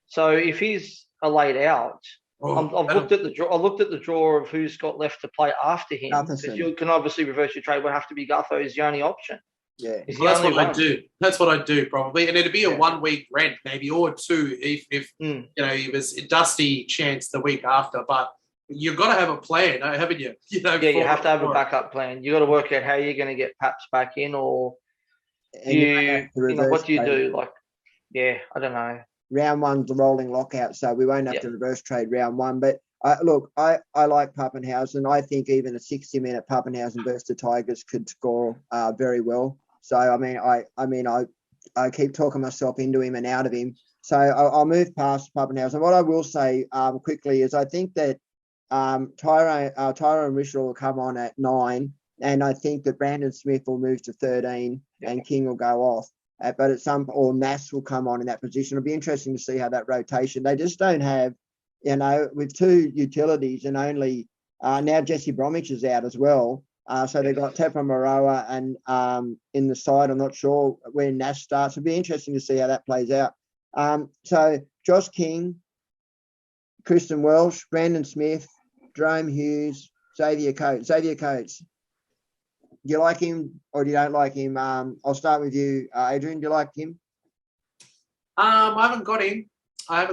So if he's laid out, I've looked at the draw of who's got left to play after him. Because you can obviously reverse your trade. Would have to be Gutho is the only option. Yeah, that's what I do. That's what I do probably, and it'd be a 1 week rent maybe or two if it was a dusty chance the week after, but. You've got to have a plan, haven't you? You have to have a backup plan. You've got to work out how you're going to get Paps back in, or what do you do? I don't know. Round one's the rolling lockout, so we won't have to reverse trade round one. But I like Pappenhausen. I think even a 60-minute Pappenhausen versus the Tigers could score very well. So I keep talking myself into him and out of him. So I'll move past Pappenhausen. What I will say quickly is I think that. Tyrone Rishall will come on at 9, and I think that Brandon Smith will move to 13 and King will go off. But or Nass will come on in that position. It'll be interesting to see how that rotation. They just don't have, with 2 utilities and only now Jesse Bromwich is out as well. So they've got Tepa Maroa and in the side. I'm not sure when Nass starts. It'll be interesting to see how that plays out. So Josh King, Kristen Welsh, Brandon Smith, Jerome Hughes, Xavier Coates. Xavier Coates, do you like him or do you don't like him? I'll start with you, Adrian. Do you like him? I haven't got him. I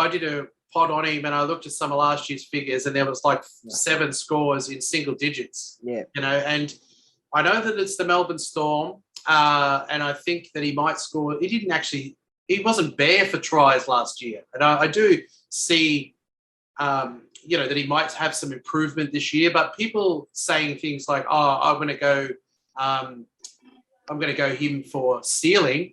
did a pod on him and I looked at some of last year's figures and there was 7 scores in single digits. Yeah. And I know that it's the Melbourne Storm and I think that he might score. He wasn't bare for tries last year. And I do see, that he might have some improvement this year, but people saying things like, I'm going to go him for stealing.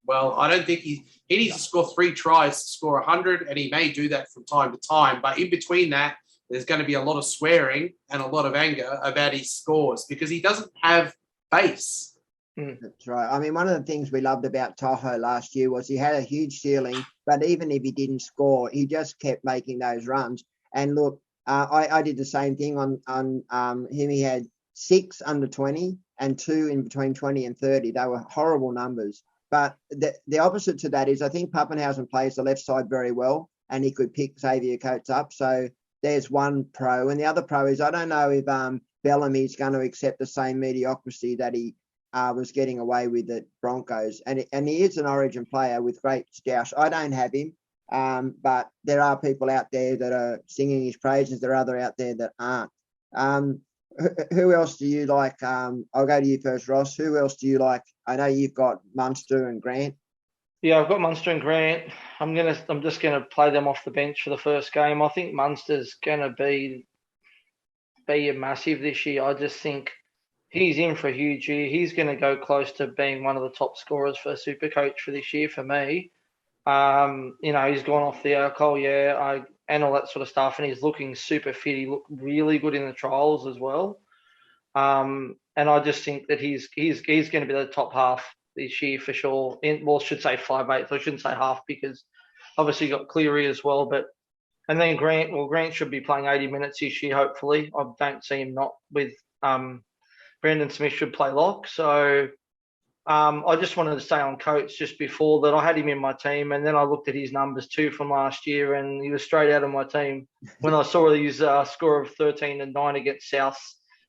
Well, I don't think he needs to score 3 tries to score 100, and he may do that from time to time. But in between that, there's going to be a lot of swearing and a lot of anger about his scores because he doesn't have base. That's right. I mean, one of the things we loved about Tahoe last year was he had a huge ceiling, but even if he didn't score, he just kept making those runs. And look, I did the same thing on him. He had 6 under 20 and 2 in between 20 and 30. They were horrible numbers. But the opposite to that is I think Pappenhausen plays the left side very well and he could pick Xavier Coates up. So there's one pro. And the other pro is I don't know if Bellamy's going to accept the same mediocrity that he was getting away with at Broncos. And he is an origin player with great stoush. I don't have him, but there are people out there that are singing his praises. There are other out there that aren't. Who else do you like? I'll go to you first, Ross. Who else do you like? I know you've got Munster and Grant. Yeah, I've got Munster and Grant. I'm just gonna play them off the bench for the first game. I think Munster's gonna be a massive this year. I just think he's in for a huge year. He's going to go close to being one of the top scorers for Supercoach for this year for me. He's gone off the alcohol, and all that sort of stuff, and he's looking super fit. He looked really good in the trials as well. And I just think that he's going to be the top half this year for sure. I should say 5/8. I shouldn't say half because obviously you got Cleary as well, but And then Grant should be playing 80 minutes this year, hopefully. I don't see him not with Brandon Smith should play lock. So I just wanted to say on Coates just before that I had him in my team, and then I looked at his numbers too from last year, and he was straight out of my team when I saw his score of 13 and 9 against South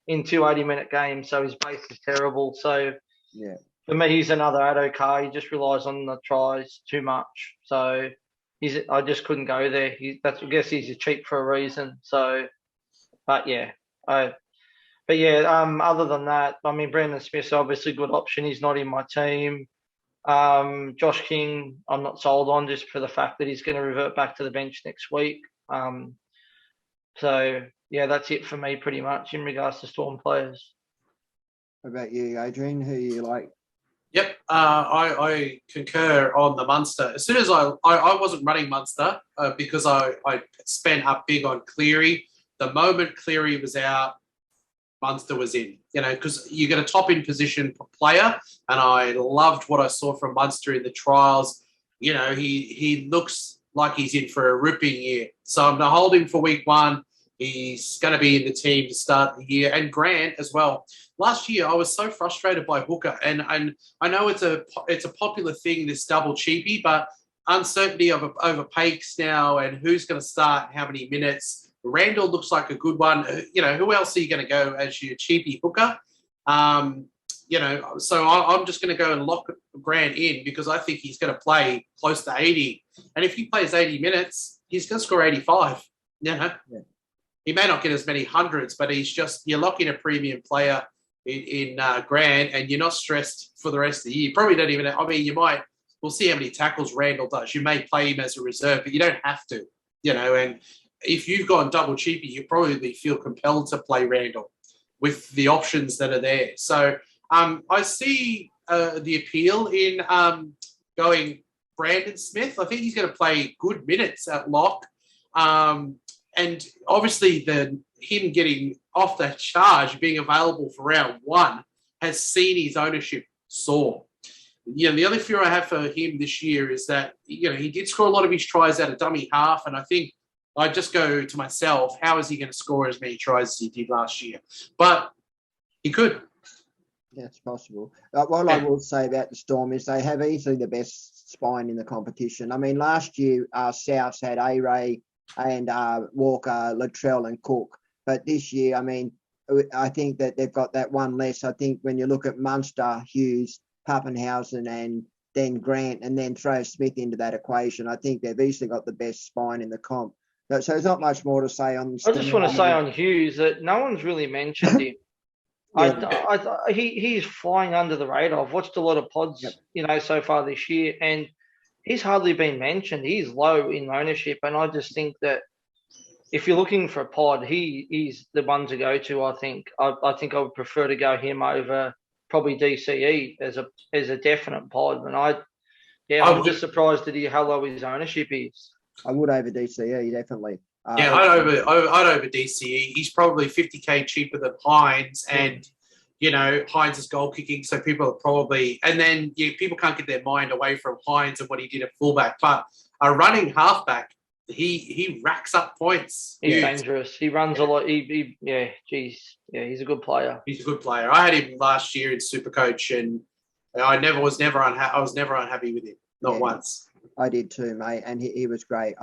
in 2 80-minute games. So his base is terrible. So Yeah. for me, he's another Addo car. He just relies on the tries too much. So I just couldn't go there. I guess he's cheap for a reason. So, but yeah, other than that, I mean, Brandon Smith's obviously a good option. He's not in my team. Josh King, I'm not sold on just for the fact that he's going to revert back to the bench next week. So, yeah, that's it for me pretty much in regards to Storm players. What about you, Adrian? Who you like? Yep, I concur on the Munster. As soon as I wasn't running Munster because I spent up big on Cleary. The moment Cleary was out, Munster was in, because you get a top in position player, and I loved what I saw from Munster in the trials. He looks like he's in for a ripping year. So I'm going to hold him for week 1. He's going to be in the team to start the year, and Grant as well. Last year, I was so frustrated by Hooker, and I know it's a popular thing, this double cheapie, but uncertainty of over Pakes now, and who's going to start, how many minutes. Randall looks like a good one. Who else are you going to go as your cheapie Hooker? So I'm just going to go and lock Grant in because I think he's going to play close to 80. And if he plays 80 minutes, he's going to score 85. Yeah. He may not get as many hundreds, but you're locking a premium player in Grant, and you're not stressed for the rest of the year. You probably don't even, we'll see how many tackles Randall does. You may play him as a reserve, but you don't have to, and if you've gone double cheapie, you probably feel compelled to play Randall with the options that are there. So I see the appeal in going Brandon Smith. I think he's going to play good minutes at lock. And obviously him getting off that charge, being available for round 1, has seen his ownership soar. The only fear I have for him this year is that, he did score a lot of his tries out of dummy half, and I think I just go to myself, how is he going to score as many tries as he did last year? But he could. Yeah, it's possible. What I will say about the Storm is they have easily the best spine in the competition. I mean, last year, Souths had A-Ray and Walker, Latrell and Cook. But this year, I think that they've got that one less. I think when you look at Munster, Hughes, Pappenhausen and then Grant, and then throw Smith into that equation, I think they've easily got the best spine in the comp. So there's not much more to say on. I just want to say on Hughes that no one's really mentioned him. Yeah. He's flying under the radar. I've watched a lot of pods, so far this year, and he's hardly been mentioned. He's low in ownership, and I just think that if you're looking for a pod, he's the one to go to. I think I would prefer to go him over probably DCE as a definite pod. And I'm just surprised at how low his ownership is. I would over DCE, definitely. I'd over DCE. He's probably 50K cheaper than Hines, and Hines is goal kicking, so people are probably, and then people can't get their mind away from Hines and what he did at fullback. But a running halfback, he racks up points. He's dangerous. He runs a lot. He's a good player. He's a good player. I had him last year in Supercoach, and I was never unhappy with him, not once. I did too, mate, and he was great.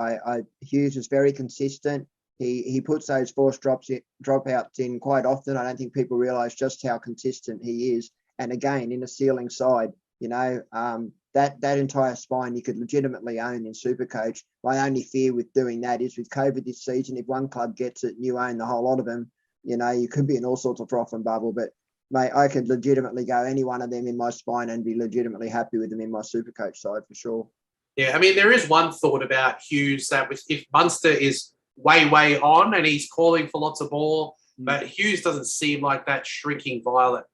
Hughes is very consistent. He puts those forced dropouts in quite often. I don't think people realise just how consistent he is. And again, in a ceiling side, that entire spine you could legitimately own in Supercoach. My only fear with doing that is with COVID this season, if one club gets it and you own the whole lot of them, you could be in all sorts of froth and bubble. But mate, I could legitimately go any one of them in my spine and be legitimately happy with them in my Supercoach side for sure. Yeah, there is one thought about Hughes that if Munster is way on and he's calling for lots of ball, but Hughes doesn't seem like that shrinking violet,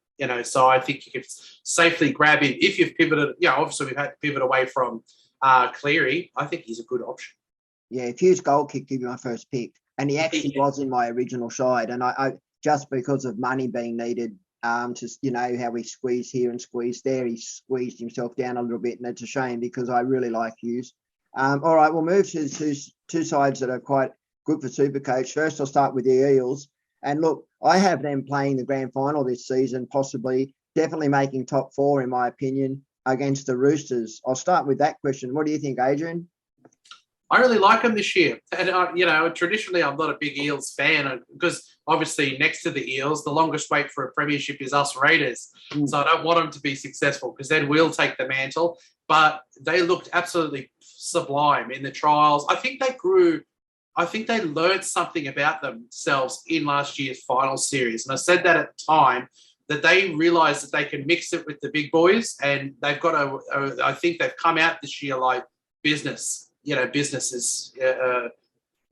so I think you could safely grab him if you've pivoted. Obviously we've had to pivot away from Cleary. I think he's a good option. Yeah, if Hughes goal kicked, he'd be my first pick, and he actually was in my original side, and I just because of money being needed, how we squeeze here and squeeze there, he squeezed himself down a little bit, and it's a shame because I really like Hughes. All right, we'll move to the two sides that are quite good for Supercoach. First, I'll start with the Eels. And look, I have them playing the grand final this season, possibly, definitely making top 4, in my opinion, against the Roosters. I'll start with that question. What do you think, Adrian? I really like them this year. And, traditionally, I'm not a big Eels fan because obviously next to the Eels, the longest wait for a premiership is us Raiders. So I don't want them to be successful because then we'll take the mantle. But they looked absolutely sublime in the trials. I think they grew. I think they learned something about themselves in last year's final series. And I said that at the time, that they realised that they can mix it with the big boys. And they've got I think they've come out this year like business. Business is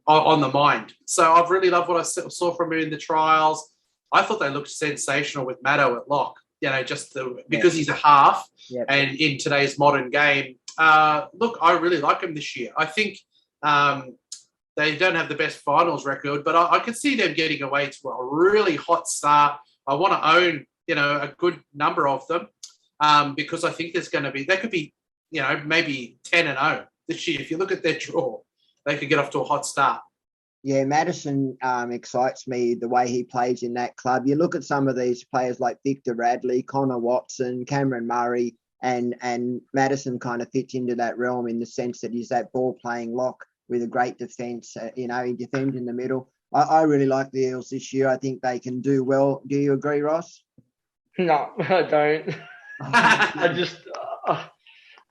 on the mind. So I've really loved what I saw from him in the trials. I thought they looked sensational with Maddo at lock, because he's a half and in today's modern game. Look, I really like him this year. I think they don't have the best finals record, but I could see them getting away to a really hot start. I want to own, a good number of them because I think there's going to be, they could be, maybe 10-0 this year. If you look at their draw, they could get off to a hot start. Yeah, Madison excites me the way he plays in that club. You look at some of these players like Victor Radley, Connor Watson, Cameron Murray, and Madison kind of fits into that realm in the sense that he's that ball-playing lock with a great defence. He defends in the middle. I really like the Eels this year. I think they can do well. Do you agree, Ross? No, I don't.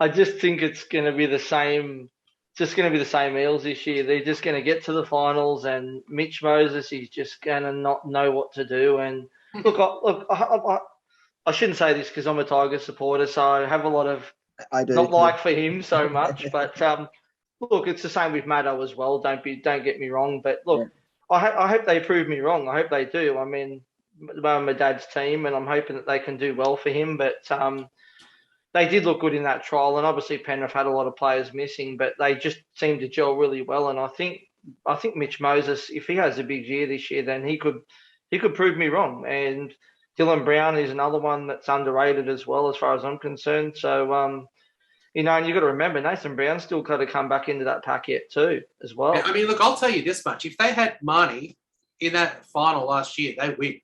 I just think it's going to be the same. Just going to be the same Eels this year. They're just going to get to the finals, and Mitch Moses, he's just going to not know what to do. And I shouldn't say this because I'm a Tigers supporter, so I have a lot of like for him so much. But look, it's the same with Maddo as well. Don't get me wrong. But look, I hope they prove me wrong. I hope they do. I mean, I'm my dad's team, and I'm hoping that they can do well for him. But they did look good in that trial, and obviously Penrith had a lot of players missing, but they just seemed to gel really well. And I think Mitch Moses, if he has a big year this year, then he could prove me wrong. And Dylan Brown is another one that's underrated as well, as far as I'm concerned. So, and you've got to remember, Nathan Brown's still got to come back into that pack yet too, as well. I mean, look, I'll tell you this much. If they had Marnie in that final last year, they win.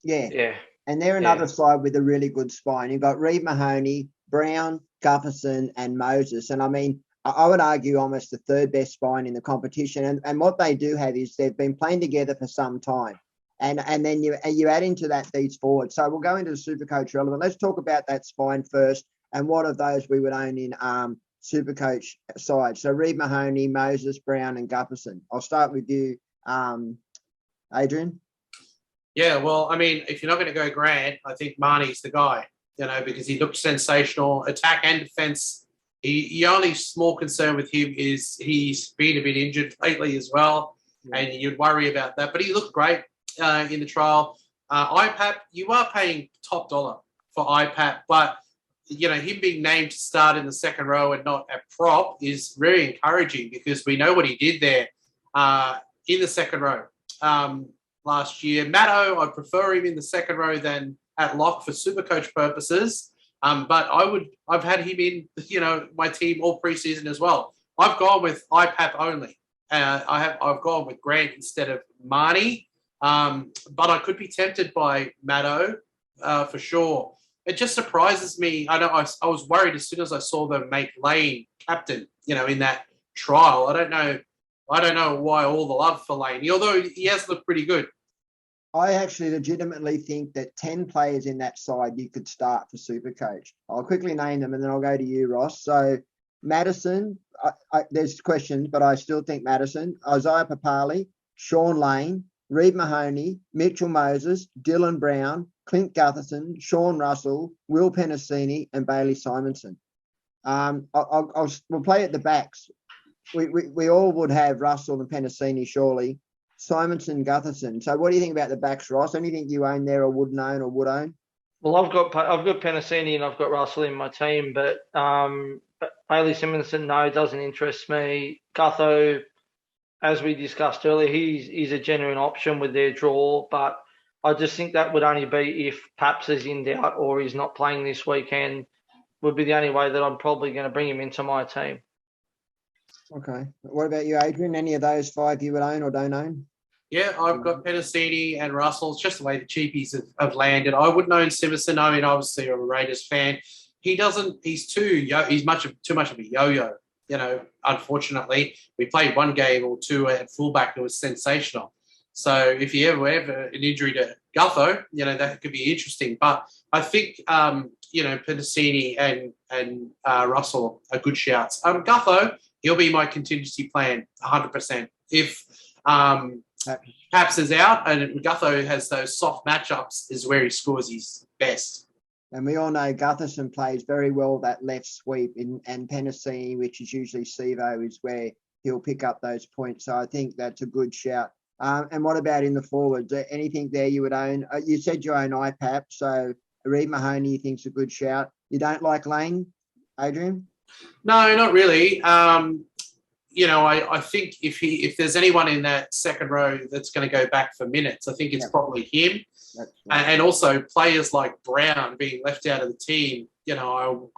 Yeah. And they're another side with a really good spine. You've got Reid Mahoney, Brown, Gufferson, and Moses. And I mean, I would argue almost the third best spine in the competition. And what they do have is they've been playing together for some time. And then you add into that these forwards. So we'll go into the Supercoach relevant. Let's talk about that spine first and what of those we would own in Supercoach side. So Reid Mahoney, Moses, Brown, and Gufferson. I'll start with you, Adrian. Yeah, well, I mean, if you're not going to go Grant, I think Marnie's the guy, because he looked sensational, attack and defence. The only small concern with him is he's been a bit injured lately as well, and you'd worry about that. But he looked great in the trial. IPAP, you are paying top dollar for IPAP, but, him being named to start in the second row and not a prop is very encouraging because we know what he did there in the second row. Last year. Maddo, I prefer him in the second row than at lock for Supercoach purposes. But I've had him in, my team all preseason as well. I've gone with IPAP only. I've gone with Grant instead of Marnie. But I could be tempted by Maddo for sure. It just surprises me. I was worried as soon as I saw them make Lane captain, in that trial. I don't know why all the love for Lane, although he has looked pretty good. I actually legitimately think that 10 players in that side you could start for Supercoach. I'll quickly name them and then I'll go to you, Ross. So Madison, there's questions, but I still think Madison, Isaiah Papali, Sean Lane, Reid Mahoney, Mitchell Moses, Dylan Brown, Clint Gutherson, Sean Russell, Will Penasini, and Bailey Simonson. We'll play at the backs. We all would have Russell and Penasini, surely. Simonson, Gutherson. So what do you think about the backs, Ross? Anything you own there or wouldn't own or would own? Well, I've got Penasini and I've got Russell in my team, but Bailey Simonson, no, doesn't interest me. Gutho, as we discussed earlier, he's a genuine option with their draw, but I just think that would only be if Paps is in doubt or he's not playing this weekend, would be the only way that I'm probably going to bring him into my team. Okay. What about you, Adrian? Any of those 5 you would own or don't own? Yeah, I've got Penrith and Russell. It's just the way the cheapies have landed. I wouldn't own Simerson. I mean, obviously, I'm a Raiders fan. He's too much of a yo-yo. Unfortunately, we played one game or two at fullback. It was sensational. So if you ever have an injury to Gutho, that could be interesting. But I think, Penasini and Russell are good shouts. Gutho, he'll be my contingency plan 100%. If Paps is out and Gutho has those soft matchups is where he scores his best. And we all know Gutherson plays very well that left sweep and Penasini, which is usually Sevo, is where he'll pick up those points. So I think that's a good shout. And what about in the forwards? Anything there you would own? You said you own IPAP, so Reid Mahoney you think's a good shout. You don't like Lane, Adrian? No, not really. I think if there's anyone in that second row that's going to go back for minutes, I think it's probably him. Right. And also players like Brown being left out of the team. I'm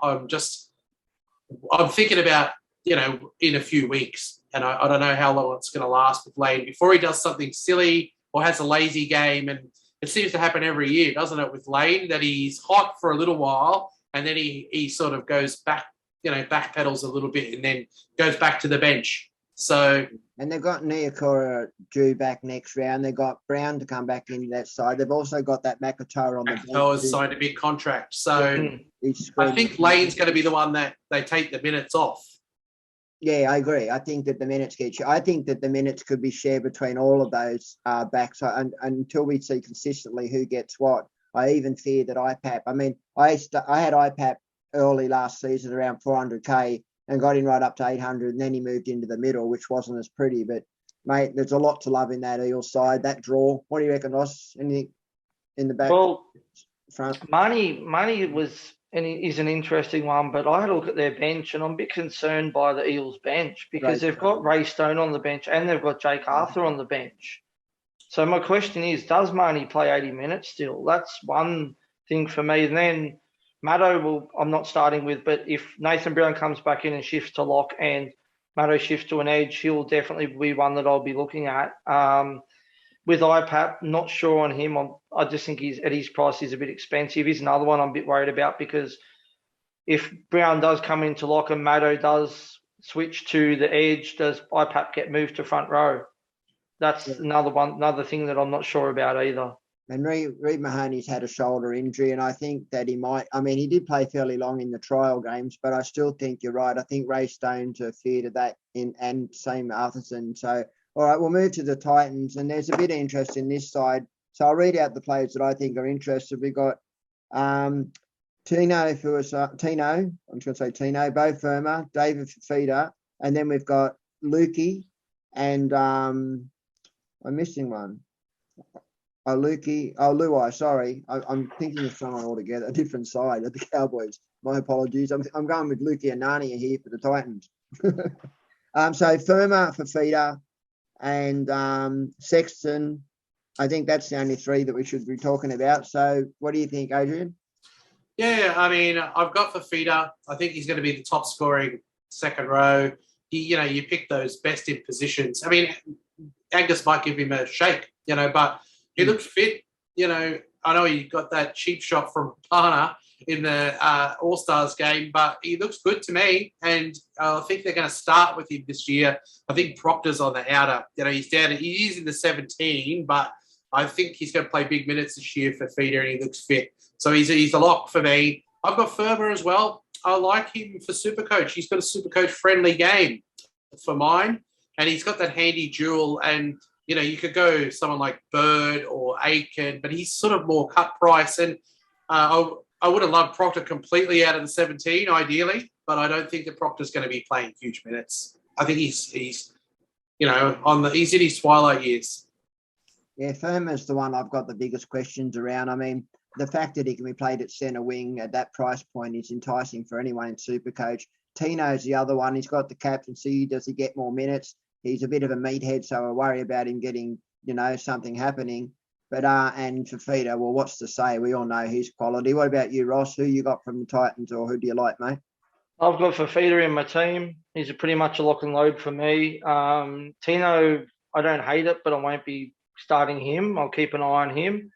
thinking about in a few weeks, and I don't know how long it's going to last with Lane before he does something silly or has a lazy game. And it seems to happen every year, doesn't it, with Lane, that he's hot for a little while and then he sort of goes back, backpedals a little bit and then goes back to the bench. So, and they've got Niokora due back next round. They've got Brown to come back into that side. They've also got that Makatoa on the bench. Makatoa's signed a big contract. So I think Lane's going to be the one that they take the minutes off. Yeah, I agree. I think that the minutes I think that the minutes could be shared between all of those backs until we see consistently who gets what. I even fear that IPAP. I mean, I had IPAP early last season around 400k and got him right up to 800, and then he moved into the middle, which wasn't as pretty. But mate, there's a lot to love in that Eels side. That draw. What do you reckon, Ross? Anything in the back? Well, front. Money is an interesting one, but I had a look at their bench, and I'm a bit concerned by the Eels bench because they've got Ray Stone on the bench and they've got Jake Arthur on the bench. So my question is, does Marnie play 80 minutes still? That's one thing for me. And then Maddo I'm not starting with, but if Nathan Brown comes back in and shifts to lock and Maddo shifts to an edge, he'll definitely be one that I'll be looking at. With IPAP, not sure on him. I just think at his price he's a bit expensive. He's another one I'm a bit worried about because if Brown does come into lock and Maddo does switch to the edge, does IPAP get moved to front row? That's another thing that I'm not sure about either. And Reid Mahoney's had a shoulder injury, and I think that he might. I mean, he did play fairly long in the trial games, but I still think you're right. I think Ray Stone's a fear to that, and same Arthurson. So, all right, we'll move to the Titans, and there's a bit of interest in this side. So I'll read out the players that I think are interested. We've got Tino, I'm just going to say Tino, Bo Firma, David Fifita, and then we've got Lukey, and I'm missing one. Luai, sorry. I'm thinking of someone altogether, a different side of the Cowboys. My apologies. I'm going with Lukey and Nania here for the Titans. So Firma, Fifita, and Sexton. I think that's the only three that we should be talking about. So what do you think, Adrian? Yeah, I mean, I've got Fifita. I think he's going to be the top scoring second row. You pick those best in positions. I mean, Angus might give him a shake, but he looks fit. I know he got that cheap shot from Parner in the All-Stars game, but he looks good to me. And I think they're going to start with him this year. I think Proctor's on the outer. He's down. He is in the 17, but I think he's going to play big minutes this year for Feeder, and he looks fit. So he's a lock for me. I've got Ferber as well. I like him for Supercoach. He's got a Supercoach-friendly game for mine, and he's got that handy duel. And you could go someone like Bird or Aiken, but he's sort of more cut price. And I would have loved Proctor completely out of the 17, ideally, but I don't think that Proctor's going to be playing huge minutes. I think he's he's in his twilight years. Yeah, Firma's the one I've got the biggest questions around. I mean, the fact that he can be played at centre wing at that price point is enticing for anyone in Supercoach. Tino's the other one. He's got the captaincy. Does he get more minutes? He's a bit of a meathead, so I worry about him getting, something happening. But and Fifita, well, what's to say? We all know his quality. What about you, Ross? Who you got from the Titans, or who do you like, mate? I've got Fafita in my team. He's pretty much a lock and load for me. Tino, I don't hate it, but I won't be starting him. I'll keep an eye on him.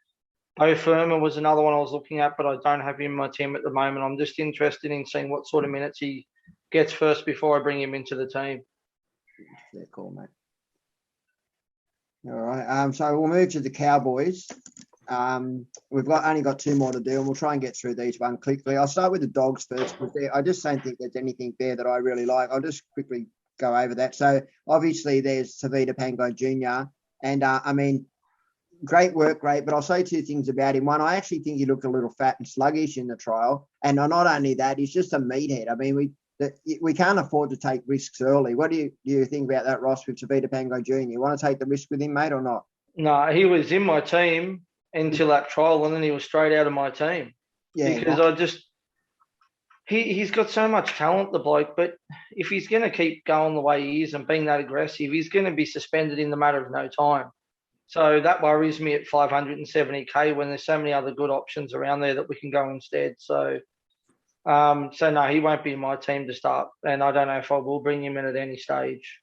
Bo Furman was another one I was looking at, but I don't have him in my team at the moment. I'm just interested in seeing what sort of minutes he gets first before I bring him into the team. Yeah, cool, mate. All right. So we'll move to the Cowboys. We've only got 2 more to do, and we'll try and get through these one quickly. I'll start with the Dogs first, because I just don't think there's anything there that I really like. I'll just quickly go over that. So obviously there's Tavita Pangai Jr. And I mean, great work, great. But I'll say 2 things about him. One, I actually think he looked a little fat and sluggish in the trial. And not only that, he's just a meathead. I mean, we can't afford to take risks early. What do you think about that, Ross, with Tavita Pangai Jr.? You want to take the risk with him, mate, or not? No, he was in my team until that trial, and then he was straight out of my team. Yeah, because he's got so much talent, the bloke, but if he's going to keep going the way he is and being that aggressive, he's going to be suspended in the matter of no time. So that worries me at 570K when there's so many other good options around there that we can go instead. So no, he won't be in my team to start, and I don't know if I will bring him in at any stage.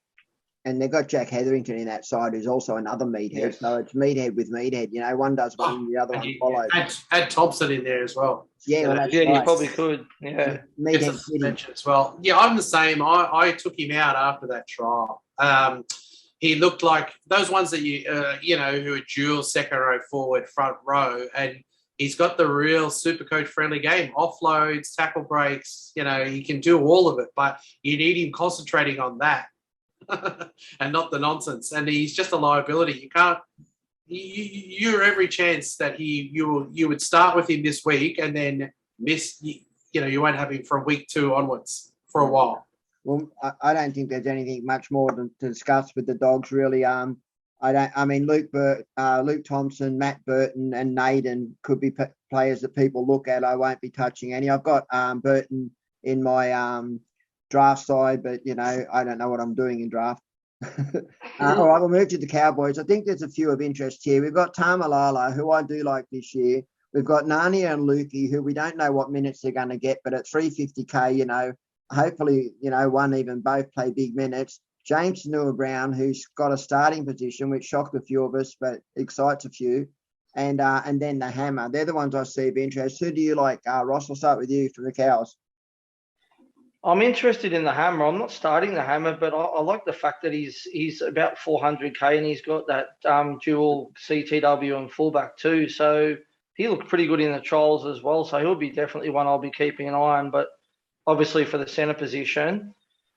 And they've got Jack Hetherington in that side, who's also another meathead. Yes. So it's meathead with meathead. You know, one does one, the other one follows. Add Thompson in there as well. Yeah, well, that's yeah, right. you probably could. Yeah, Meathead City as well. Yeah, I'm the same. I took him out after that trial. He looked like those ones that who are dual second row forward, front row, and he's got the real Supercoach friendly game. Offloads, tackle breaks. You know, he can do all of it, but you need him concentrating on that. And not the nonsense, and he's just a liability. You can't. You're every chance that you would start with him this week and then miss. You won't have him from week 2 onwards for a while. Well, I don't think there's anything much more to discuss with the Dogs, really. Luke Thompson, Matt Burton, and Naden could be players that people look at. I won't be touching any. I've got Burton in my draft side, but I don't know what I'm doing in draft. All right, we'll move to the Cowboys. I think there's a few of interest here. We've got Tamalala, who I do like this year. We've got Nania and Lukey, who we don't know what minutes they're going to get, but at 350K, hopefully, one, even both play big minutes. James Nua-Brown, who's got a starting position, which shocked a few of us, but excites a few. And then the Hammer. They're the ones I see of interest. Who do you like, Ross? I'll start with you for the Cows. I'm interested in the Hammer. I'm not starting the Hammer, but I like the fact that he's about 400K and he's got that dual CTW and fullback too. So he looked pretty good in the trials as well. So he'll be definitely one I'll be keeping an eye on. But obviously for the centre position,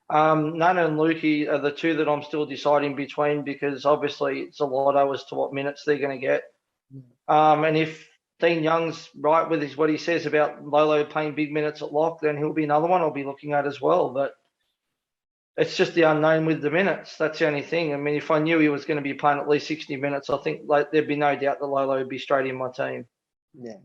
Nana and Lukey are the 2 that I'm still deciding between, because obviously it's a lotto as to what minutes they're going to get. And if Dean Young's right with what he says about Lolo playing big minutes at lock, then he'll be another one I'll be looking at as well. But it's just the unknown with the minutes. That's the only thing. I mean, if I knew he was going to be playing at least 60 minutes, I think there'd be no doubt that Lolo would be straight in my team. Yeah.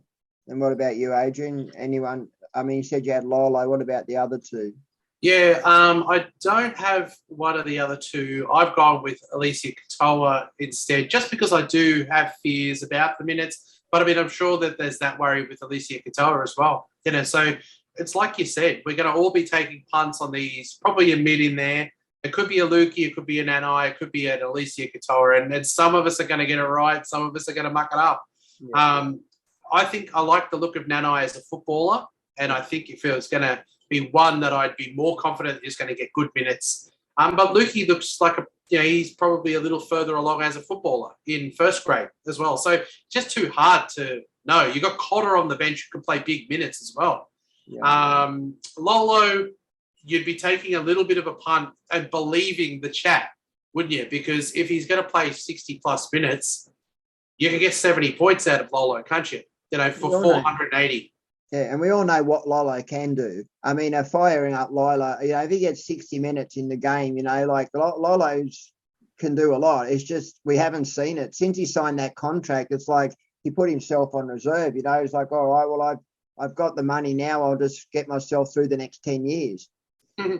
And what about you, Adrian? Anyone? I mean, you said you had Lolo. What about the other 2? Yeah, I don't have one of the other 2. I've gone with Alicia Katoa instead, just because I do have fears about the minutes. But I mean, I'm sure that there's that worry with Alicia Katoa as well. So it's like you said, we're going to all be taking punts on these, probably a mid in there. It could be a Lukey, it could be an Nanai, it could be an Alicia Katoa. And then some of us are going to get it right, some of us are going to muck it up. Yeah. I think I like the look of Nanai as a footballer, and I think if it was going to be one that I'd be more confident is going to get good minutes. But Lukey looks like he's probably a little further along as a footballer in first grade as well. So just too hard to know. You got Cotter on the bench who can play big minutes as well. Yeah. Lolo, you'd be taking a little bit of a punt and believing the chat, wouldn't you? Because if he's going to play 60 plus minutes, you can get 70 points out of Lolo, can't you? For 480. Yeah, and we all know what Lolo can do. I mean, firing up Lolo, if he gets 60 minutes in the game, Lolo's can do a lot. It's just we haven't seen it. Since he signed that contract, it's like he put himself on reserve. He's like, all right, well, I've got the money now. I'll just get myself through the next 10 years. Yeah,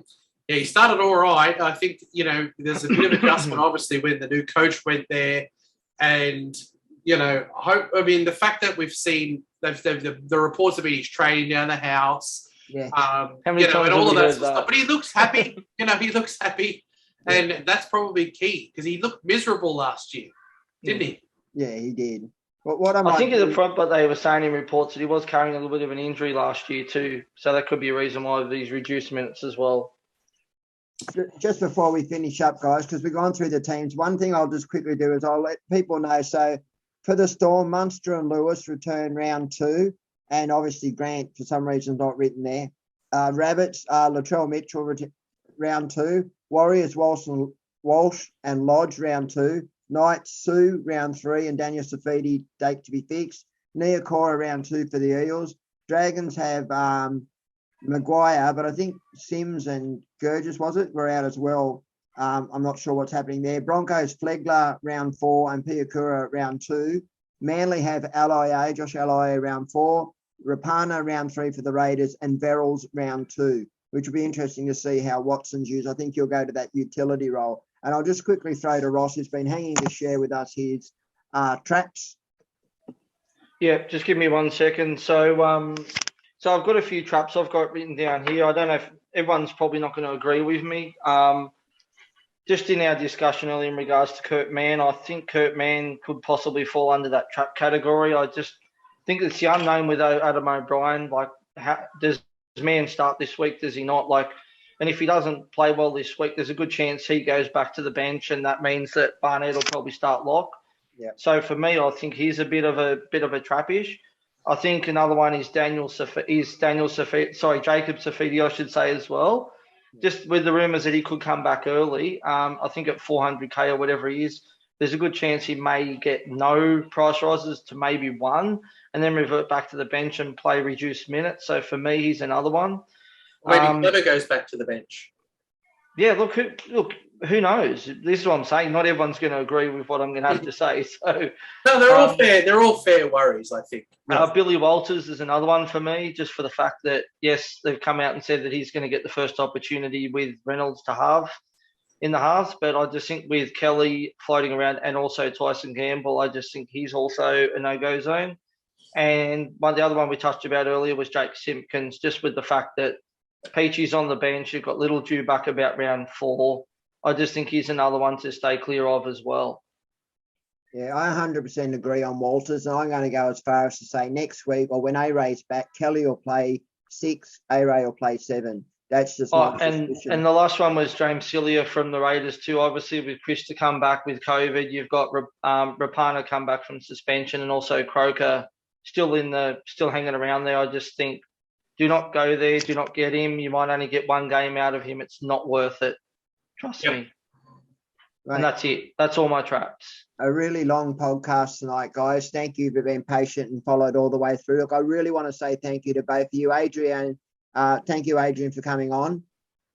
he started all right. I think, there's a bit of adjustment, obviously, when the new coach went there. And, the fact that we've seen the reports have been he's training down the house. Yeah. How many and times all have of we that heard sort of stuff. that? But he looks happy. He looks happy. And that's probably key because he looked miserable last year, didn't he? Yeah, he did. But what I think at the front, but they were saying in reports that he was carrying a little bit of an injury last year too. So that could be a reason why these reduced minutes as well. just before we finish up, guys, because we've gone through the teams, one thing I'll just quickly do is I'll let people know. So for the Storm, Munster and Lewis return round 2, and obviously Grant, for some reason, not written there. Rabbits, Latrell Mitchell round 2. Warriors, Walsh and Lodge round 2. Knights, Sue round 3, and Daniel Safidi date to be fixed. Neokora round 2 for the Eels. Dragons have Maguire, but I think Sims and Gurgis, were out as well. I'm not sure what's happening there. Broncos, Flegler round 4 and Piakura round 2. Manly have Josh Allier round 4. Rapana round 3 for the Raiders, and Verrills round 2, which will be interesting to see how Watson's used. I think he'll go to that utility role. And I'll just quickly throw to Ross, who's been hanging to share with us his traps. Yeah, just give me 1 second. So I've got a few traps I've got written down here. I don't know if everyone's probably not going to agree with me. Just in our discussion earlier in regards to Kurt Mann, I think Kurt Mann could possibly fall under that trap category. I just think it's the unknown with Adam O'Brien. Like, does Mann start this week? Does he not? And if he doesn't play well this week, there's a good chance he goes back to the bench, and that means that Barnett will probably start lock. Yeah. So for me, I think he's a bit of a trappish. I think another one is Jacob Safidi, I should say, as well. Just with the rumours that he could come back early, I think at 400k or whatever he is, there's a good chance he may get no price rises to maybe 1, and then revert back to the bench and play reduced minutes. So for me, he's another one. Maybe Clever goes back to the bench. Yeah, look, who knows? This is what I'm saying. Not everyone's going to agree with what I'm going to have to say. So no, they're all fair. They're all fair worries, I think. Billy Walters is another one for me, just for the fact that, yes, they've come out and said that he's going to get the first opportunity with Reynolds to halve in the halves. But I just think with Kelly floating around and also Tyson Gamble, I just think he's also a no-go zone. And the other one we touched about earlier was Jake Simpkins, just with the fact that Peachy's on the bench. You've got Little Dew back about round 4. I just think he's another one to stay clear of as well. Yeah, I 100% agree on Walters, and I'm going to go as far as to say next week, or when A-Ray's back, Kelly will play 6, A-Ray will play 7. That's just my suspicion. And the last one was James Cillier from the Raiders too. Obviously, with Chris to come back with COVID, you've got Rapana come back from suspension, and also Croker still hanging around there. I just think, do not go there. Do not get him. You might only get 1 game out of him. It's not worth it. Trust me. Right. And that's it. That's all my traps. A really long podcast tonight, guys. Thank you for being patient and followed all the way through. Look, I really want to say thank you to both of you. Adrian, thank you, Adrian, for coming on.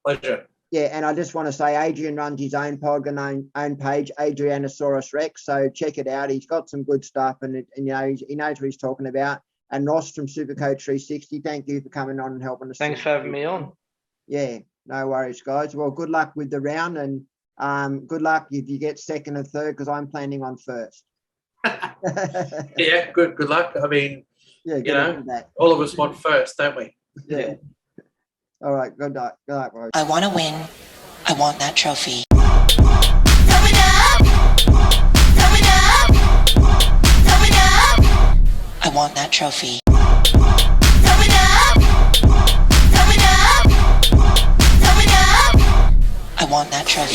Pleasure. Yeah, and I just want to say Adrian runs his own pod and own page, Adrianasaurus Rex. So check it out. He's got some good stuff, and he knows what he's talking about. And Ross from Supercoach 360, thank you for coming on and helping us. Thanks for having me on. Yeah, no worries, guys. Well, good luck with the round, and good luck if you get 2nd and 3rd, because I'm planning on 1st. Yeah, good luck. I mean, yeah, all of us want 1st, don't we? Yeah. All right, good night, boys. I want to win. I want that trophy. I want that trophy. I want that trophy.